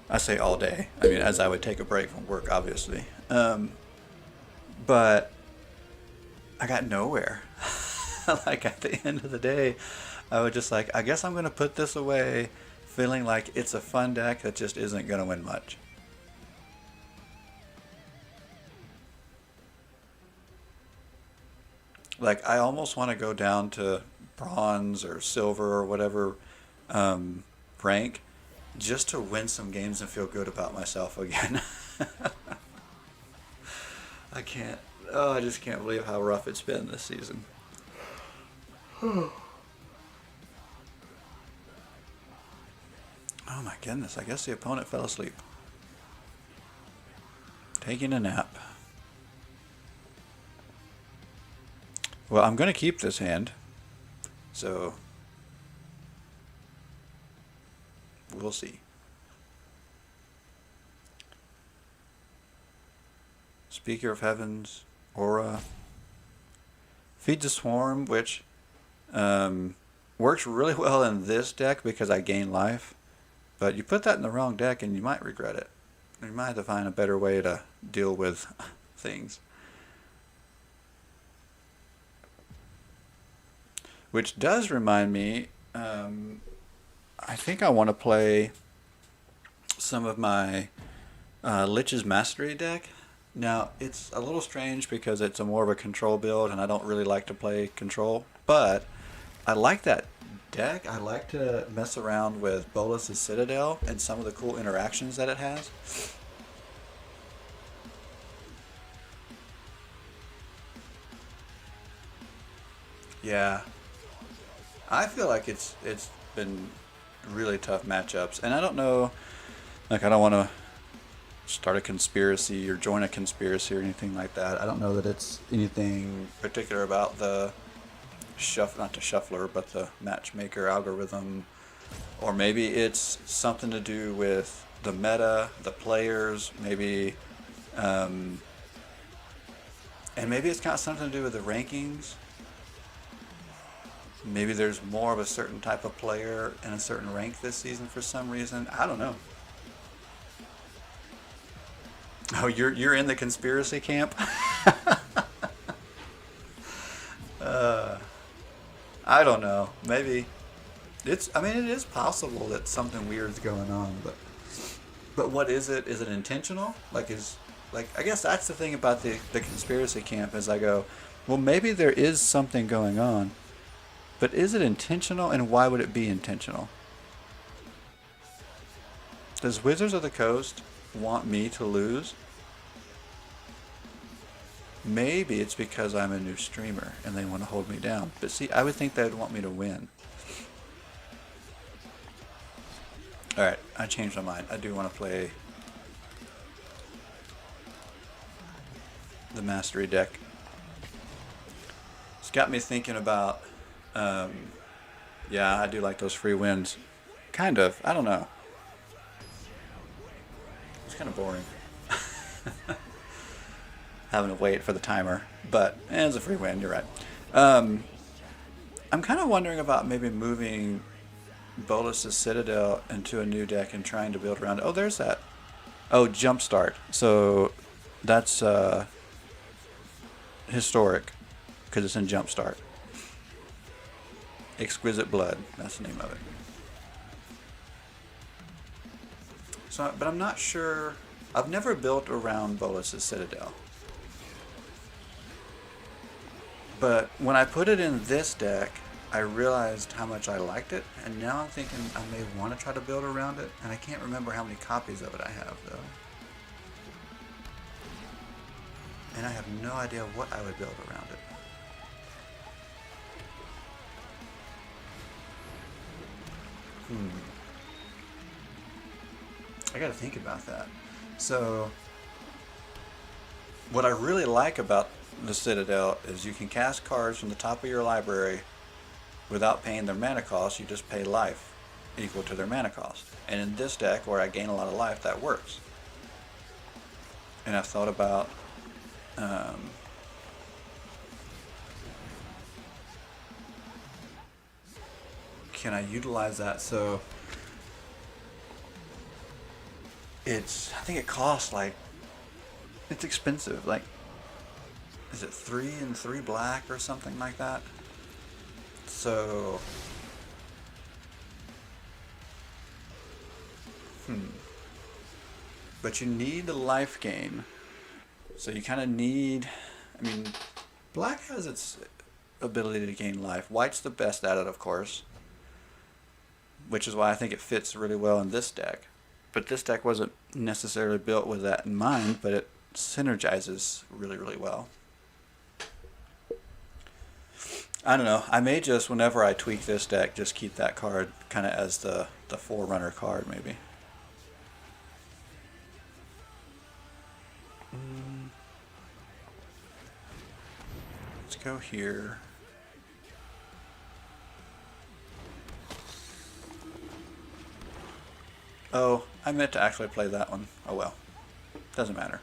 I say all day. I mean, as I would take a break from work, obviously. But I got nowhere. Like, at the end of the day, I was just like, I guess I'm going to put this away, feeling like it's a fun deck that just isn't going to win much. Like, I almost want to go down to bronze or silver or whatever rank just to win some games and feel good about myself again. I can't. Oh, I just can't believe how rough it's been this season. Oh my goodness, I guess the opponent fell asleep. Taking a nap. Well, I'm going to keep this hand, so we'll see. Speaker of Heavens, Aura. Feed the Swarm, which works really well in this deck because I gain life, but you put that in the wrong deck and you might regret it. You might have to find a better way to deal with things. Which does remind me, I think I want to play some of my Lich's Mastery deck. Now, it's a little strange because it's more of a control build and I don't really like to play control, but I like that deck. I like to mess around with Bolas's Citadel and some of the cool interactions that it has. Yeah. I feel like it's been really tough matchups, and I don't know, like, I don't want to start a conspiracy or join a conspiracy or anything like that. I don't know that it's anything particular about the not the shuffler, but the matchmaker algorithm, or maybe it's something to do with the meta, the players, maybe, and maybe it's got something to do with the rankings. Maybe there's more of a certain type of player in a certain rank this season for some reason. I don't know. Oh, you're in the conspiracy camp? I don't know. Maybe I mean, it is possible that something weird's going on, but what is it? Is it intentional? I guess that's the thing about the conspiracy camp is I go, well, maybe there is something going on. But is it intentional, and why would it be intentional? Does Wizards of the Coast want me to lose? Maybe it's because I'm a new streamer and they want to hold me down. But see, I would think they would want me to win. Alright, I changed my mind. I do want to play the Mastery deck. It's got me thinking about... yeah, I do like those free wins. Kind of. I don't know. It's kind of boring. Having to wait for the timer. But it's a free win, you're right. I'm kind of wondering about maybe moving Bolas's Citadel into a new deck and trying to build around it. Oh, there's that. Oh, Jumpstart. So that's historic because it's in Jumpstart. Exquisite Blood, that's the name of it. So, but I'm not sure I've never built around Bolas's Citadel. But when I put it in this deck, I realized how much I liked it, and now I'm thinking I may want to try to build around it, and I can't remember how many copies of it I have, though. And I have no idea what I would build around it. I gotta think about that. So, what I really like about the Citadel is you can cast cards from the top of your library without paying their mana cost. You just pay life equal to their mana cost. And in this deck, where I gain a lot of life, that works. And I've thought about can I utilize that? So I think it costs like, it's expensive. Like, is it 3 and 3 black or something like that? So, but you need the life gain. So you kind of need, I mean, black has its ability to gain life. White's the best at it, of course, which is why I think it fits really well in this deck. But this deck wasn't necessarily built with that in mind, but it synergizes really, really well. I don't know. I may just, whenever I tweak this deck, just keep that card kind of as the forerunner card, maybe. Let's go here. Oh, I meant to actually play that one. Oh well. Doesn't matter.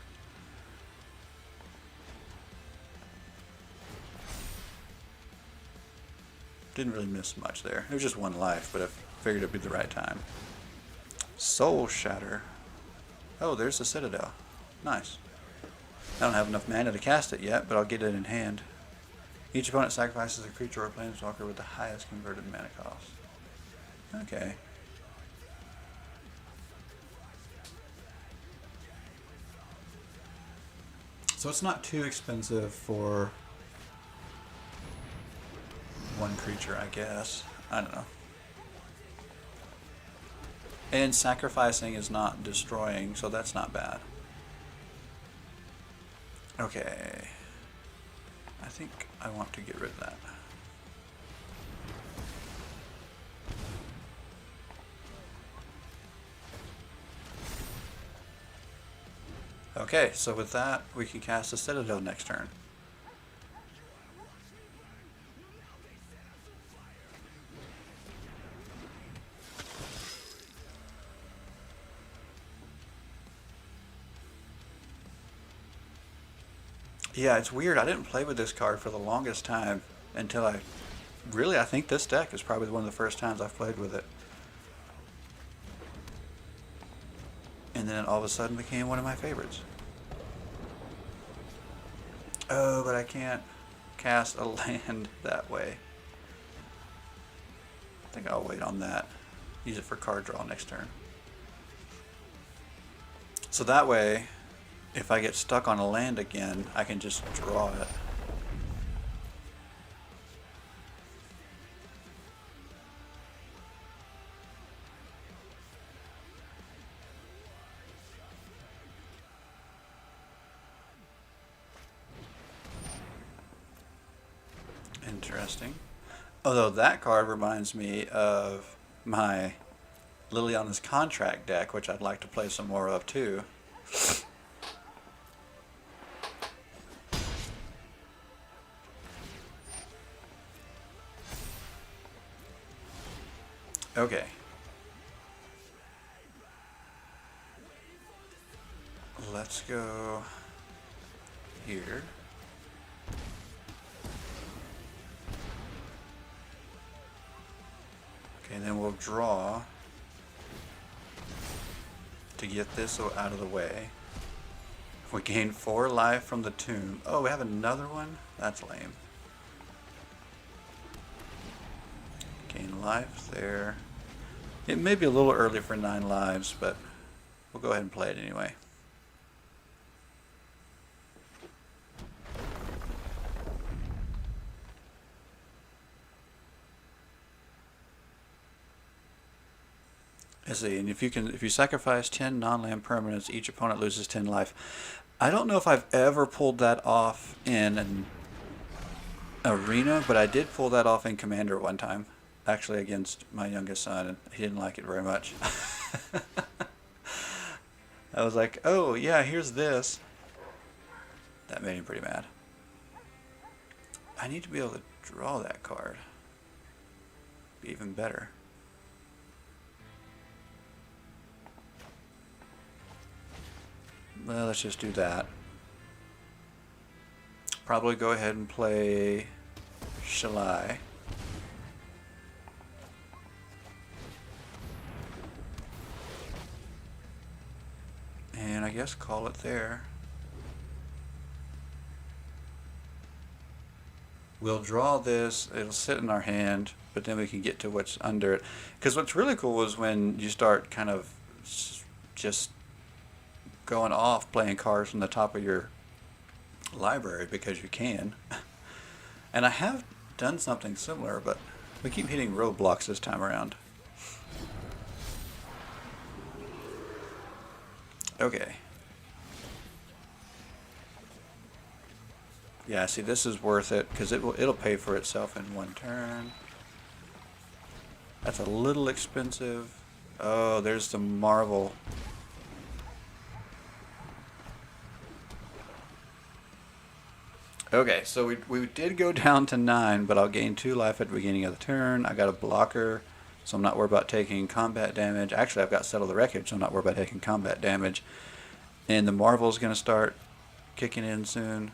Didn't really miss much there. It was just 1 life, but I figured it'd be the right time. Soul Shatter. Oh, there's the Citadel. Nice. I don't have enough mana to cast it yet, but I'll get it in hand. Each opponent sacrifices a creature or planeswalker with the highest converted mana cost. Okay. So it's not too expensive for 1 creature, I guess. I don't know. And sacrificing is not destroying, so that's not bad. Okay. I think I want to get rid of that. Okay, so with that, we can cast a Citadel next turn. Yeah, it's weird. I didn't play with this card for the longest time until I think this deck is probably one of the first times I've played with it. And then it all of a sudden became one of my favorites. Oh, but I can't cast a land that way. I think I'll wait on that. Use it for card draw next turn. So that way, if I get stuck on a land again, I can just draw it. Interesting. Although that card reminds me of my Liliana's Contract deck, which I'd like to play some more of too. Okay. Let's go here. Okay, and then we'll draw to get this out of the way. We gain 4 life from the tomb. Oh, we have another one? That's lame. Gain life there. It may be a little early for 9 lives, but we'll go ahead and play it anyway. Let's see, and if you sacrifice 10 non-land permanents, each opponent loses 10 life. I don't know if I've ever pulled that off in an arena, but I did pull that off in Commander one time, actually against my youngest son, and he didn't like it very much. I was like, oh yeah, here's this. That made him pretty mad. I need to be able to draw that card. Be even better. Well, let's just do that. Probably go ahead and play Shalai. And I guess call it there. We'll draw this, it'll sit in our hand, but then we can get to what's under it. Because what's really cool is when you start kind of just going off playing cards from the top of your library because you can. And I have done something similar, but we keep hitting roadblocks this time around. Okay. Yeah, see, this is worth it because it'll pay for itself in one turn. That's a little expensive. Oh, there's the Marvel. Okay, so we did go down to 9, but I'll gain 2 life at the beginning of the turn. I got a blocker, so I'm not worried about taking combat damage. Actually, I've got Settle the Wreckage, so I'm not worried about taking combat damage. And the Marvel's going to start kicking in soon.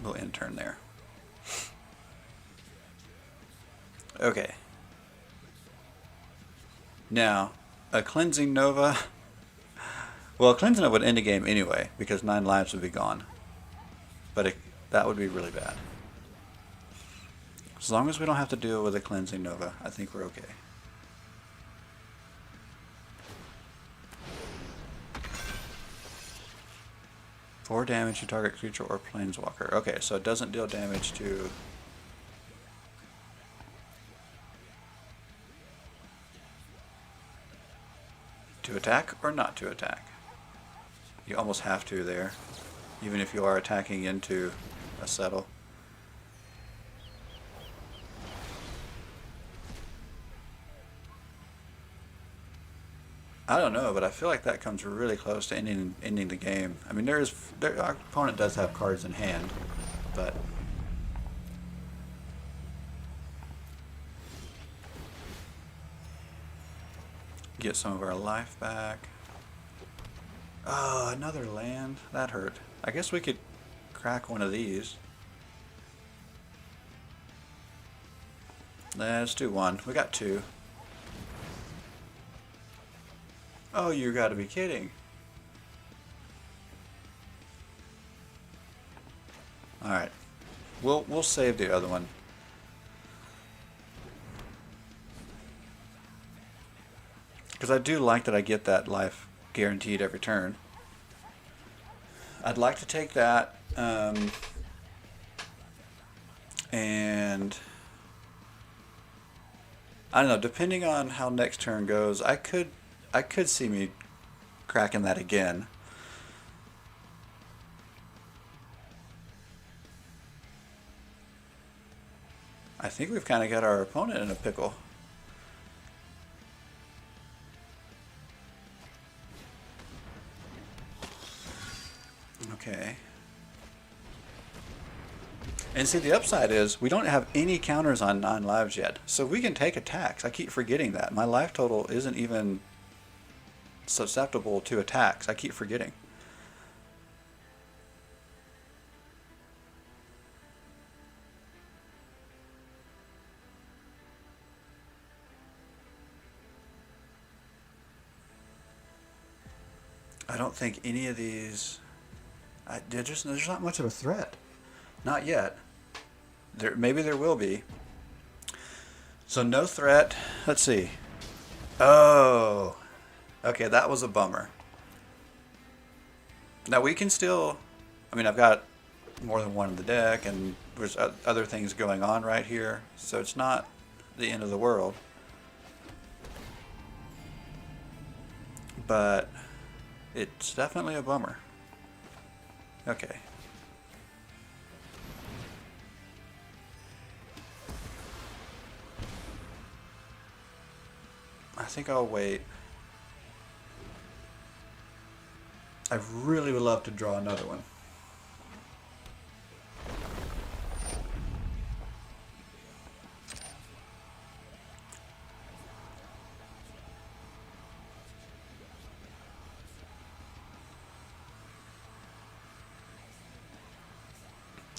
We'll end turn there. Okay. Now, a Cleansing Nova. Well, a Cleansing Nova would end the game anyway, because 9 lives would be gone. But that would be really bad. As long as we don't have to deal with a Cleansing Nova, I think we're okay. Four damage to target creature or planeswalker. Okay, so it doesn't deal damage to... To attack or not to attack? You almost have to there, even if you are attacking into a settle. I don't know, but I feel like that comes really close to ending the game. I mean, our opponent does have cards in hand, but get some of our life back. Oh, another land. That hurt. I guess we could crack one of these. Let's do one. We got 2. Oh, you gotta be kidding. Alright. We'll save the other one. Because I do like that I get that life guaranteed every turn. I'd like to take that, and I don't know, depending on how next turn goes, I could see me cracking that again. I think we've kind of got our opponent in a pickle. Okay. And see, the upside is we don't have any counters on 9 lives yet, so we can take attacks. I keep forgetting that. My life total isn't even susceptible to attacks. I keep forgetting. I don't think any of these... there's not much of a threat. Not yet. Maybe there will be. So no threat. Let's see. Oh. Okay, that was a bummer. Now we can still... I mean, I've got more than one in the deck, and there's other things going on right here, so it's not the end of the world. But it's definitely a bummer. Okay. I think I'll wait. I really would love to draw another one.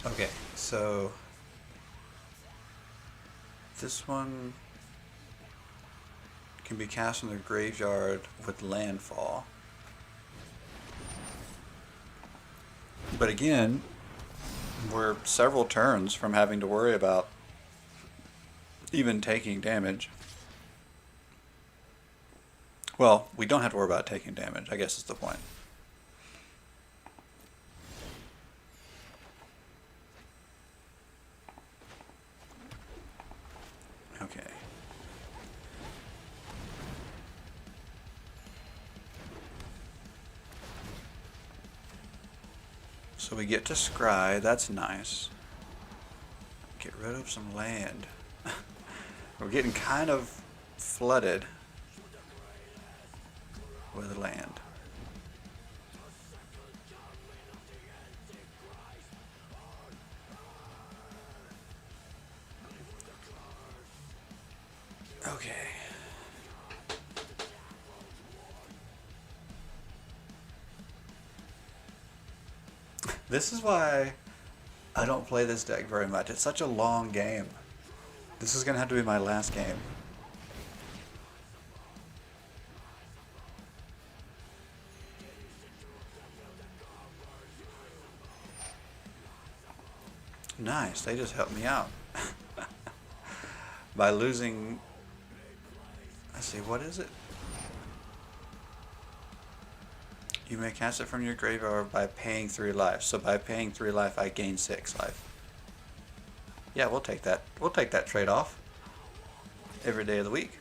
Okay, so this one can be cast in the graveyard with landfall. But again, we're several turns from having to worry about even taking damage. Well, we don't have to worry about taking damage, I guess is the point. Okay. So we get to scry, that's nice. Get rid of some land. We're getting kind of flooded with land. Okay. This is why I don't play this deck very much. It's such a long game. This is going to have to be my last game. Nice, they just helped me out. By losing... Let's see, what is it? You may cast it from your graveyard by paying 3 life. So by paying 3 life, I gain 6 life. Yeah, we'll take that. We'll take that trade-off every day of the week.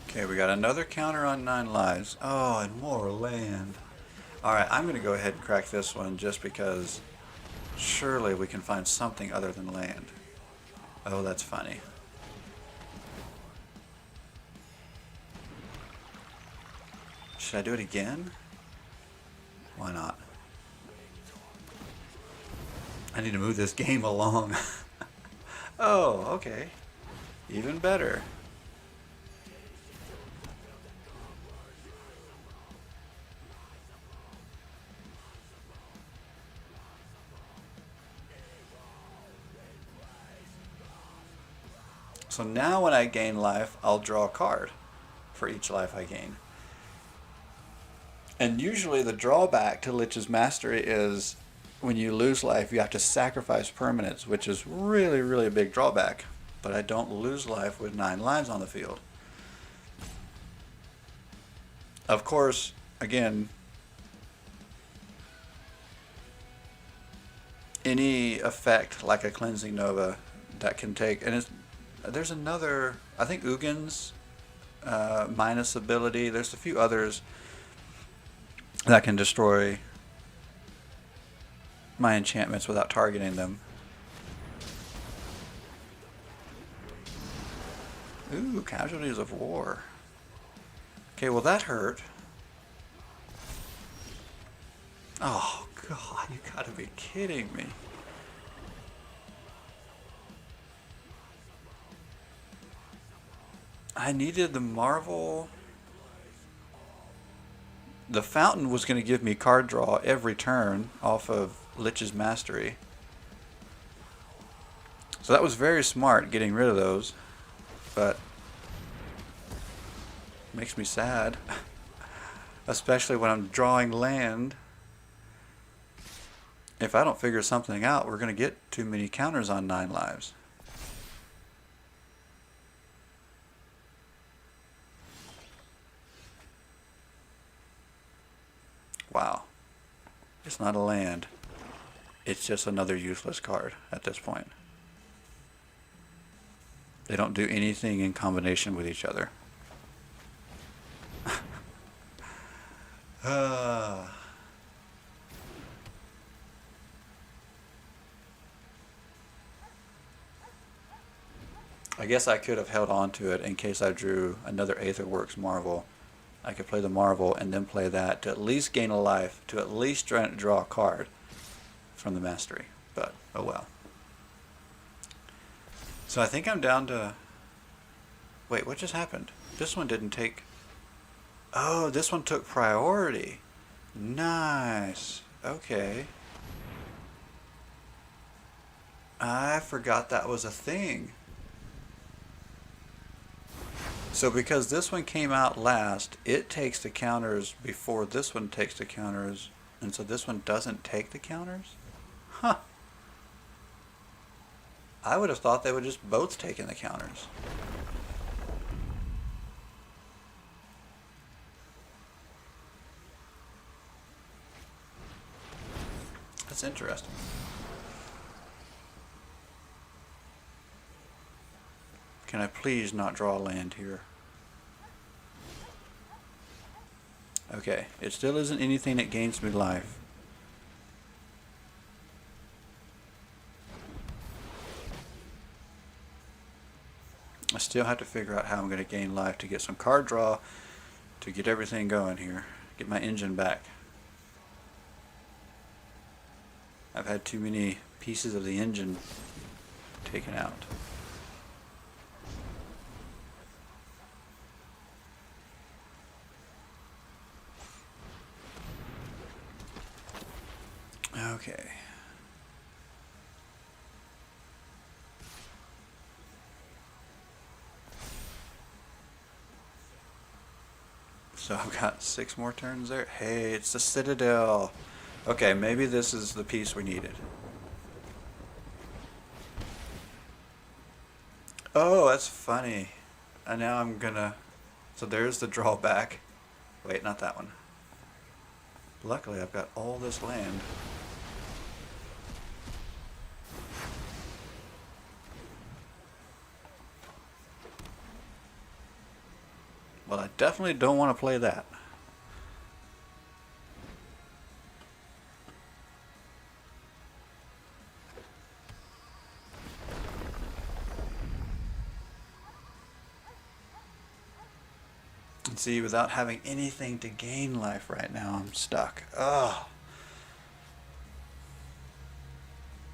Okay, we got another counter on 9 lives. Oh, and more land. Alright, I'm going to go ahead and crack this one just because surely we can find something other than land. Oh, that's funny. Should I do it again? Why not? I need to move this game along. Oh, okay. Even better. So now when I gain life, I'll draw a card for each life I gain. And usually the drawback to Lich's Mastery is when you lose life, you have to sacrifice permanents, which is really, really a big drawback. But I don't lose life with 9 lives on the field. Of course, again, any effect like a Cleansing Nova that can take, and there's another, I think Ugin's minus ability, there's a few others that can destroy my enchantments without targeting them. Ooh, Casualties of War. Okay, well that hurt. Oh god, you gotta be kidding me. I needed the Marvel. The Fountain was going to give me card draw every turn off of Lich's Mastery. So that was very smart getting rid of those. But makes me sad. Especially when I'm drawing land. If I don't figure something out, we're going to get too many counters on 9 lives. It's not a land. It's just another useless card at this point. They don't do anything in combination with each other. uh, I guess I could have held on to it in case I drew another Aetherworks Marvel. I could play the Marvel and then play that to at least gain a life, to at least draw a card from the Mastery. But, oh well. So I think I'm down to... Wait, what just happened? This one didn't take... Oh, this one took priority. Nice. Okay. I forgot that was a thing. So because this one came out last, it takes the counters before this one takes the counters, and so this one doesn't take the counters? Huh. I would have thought they would just both taken the counters. That's interesting. Can I please not draw a land here? Okay, it still isn't anything that gains me life. I still have to figure out how I'm going to gain life to get some card draw, to get everything going here, get my engine back. I've had too many pieces of the engine taken out. Okay. So I've got 6 more turns there. Hey, it's the Citadel. Okay, maybe this is the piece we needed. Oh, that's funny. And now I'm gonna... So there's the drawback. Wait, not that one. Luckily, I've got all this land. Well, I definitely don't want to play that. And see, without having anything to gain life right now, I'm stuck. Ugh.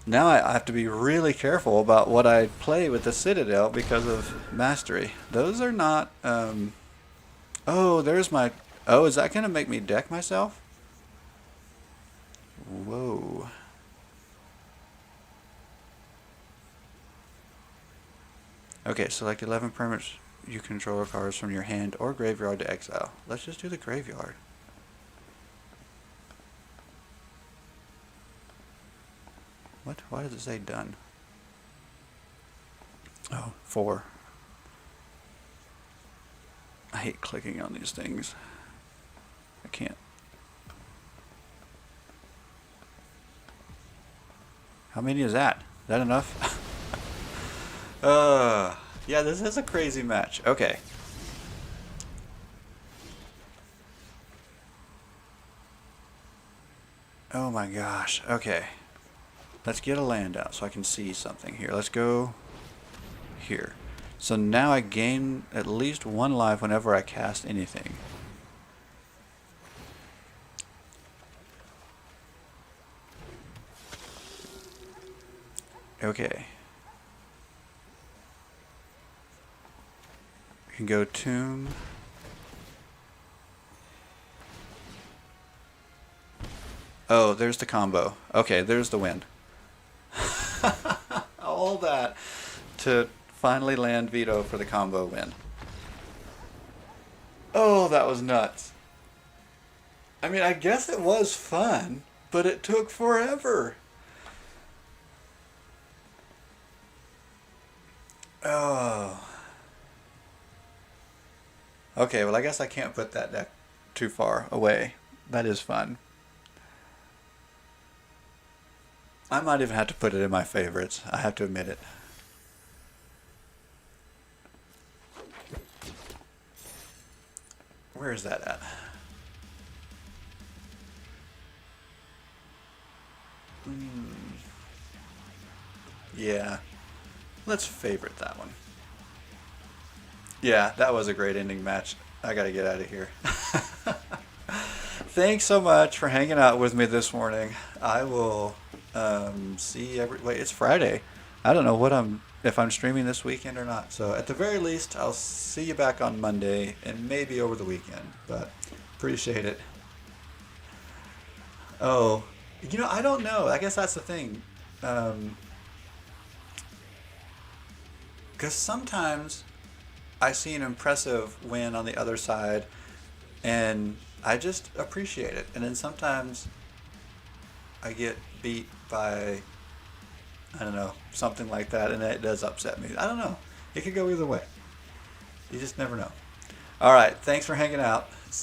Now I have to be really careful about what I play with the Citadel because of Mastery. Those are not... Oh, there's my... Oh, is that going to make me deck myself? Whoa. Okay, select 11 permanents you control cards from your hand or graveyard to exile. Let's just do the graveyard. What? Why does it say done? Oh, 4. I hate clicking on these things. I can't. How many is that? Is that enough? Yeah, this is a crazy match. Okay. Oh my gosh. Okay. Let's get a land out so I can see something here. Let's go here. So now I gain at least 1 life whenever I cast anything. Okay. You can go Tomb. Oh, there's the combo. Okay, there's the win. All that to finally land Veto for the combo win. Oh, that was nuts. I mean, I guess it was fun, but it took forever. Oh. Okay, well, I guess I can't put that deck too far away. That is fun. I might even have to put it in my favorites. I have to admit it. Where is that at? Yeah. Let's favorite that one. Yeah, that was a great ending match. I gotta get out of here. Thanks so much for hanging out with me this morning. I will see every. Wait, it's Friday. I don't know what if I'm streaming this weekend or not. So at the very least, I'll see you back on Monday and maybe over the weekend. But appreciate it. Oh, I don't know. I guess that's the thing. Because sometimes I see an impressive win on the other side, and I just appreciate it. And then sometimes I get beat by, I don't know, something like that, and it does upset me. I don't know. It could go either way. You just never know. All right. Thanks for hanging out. See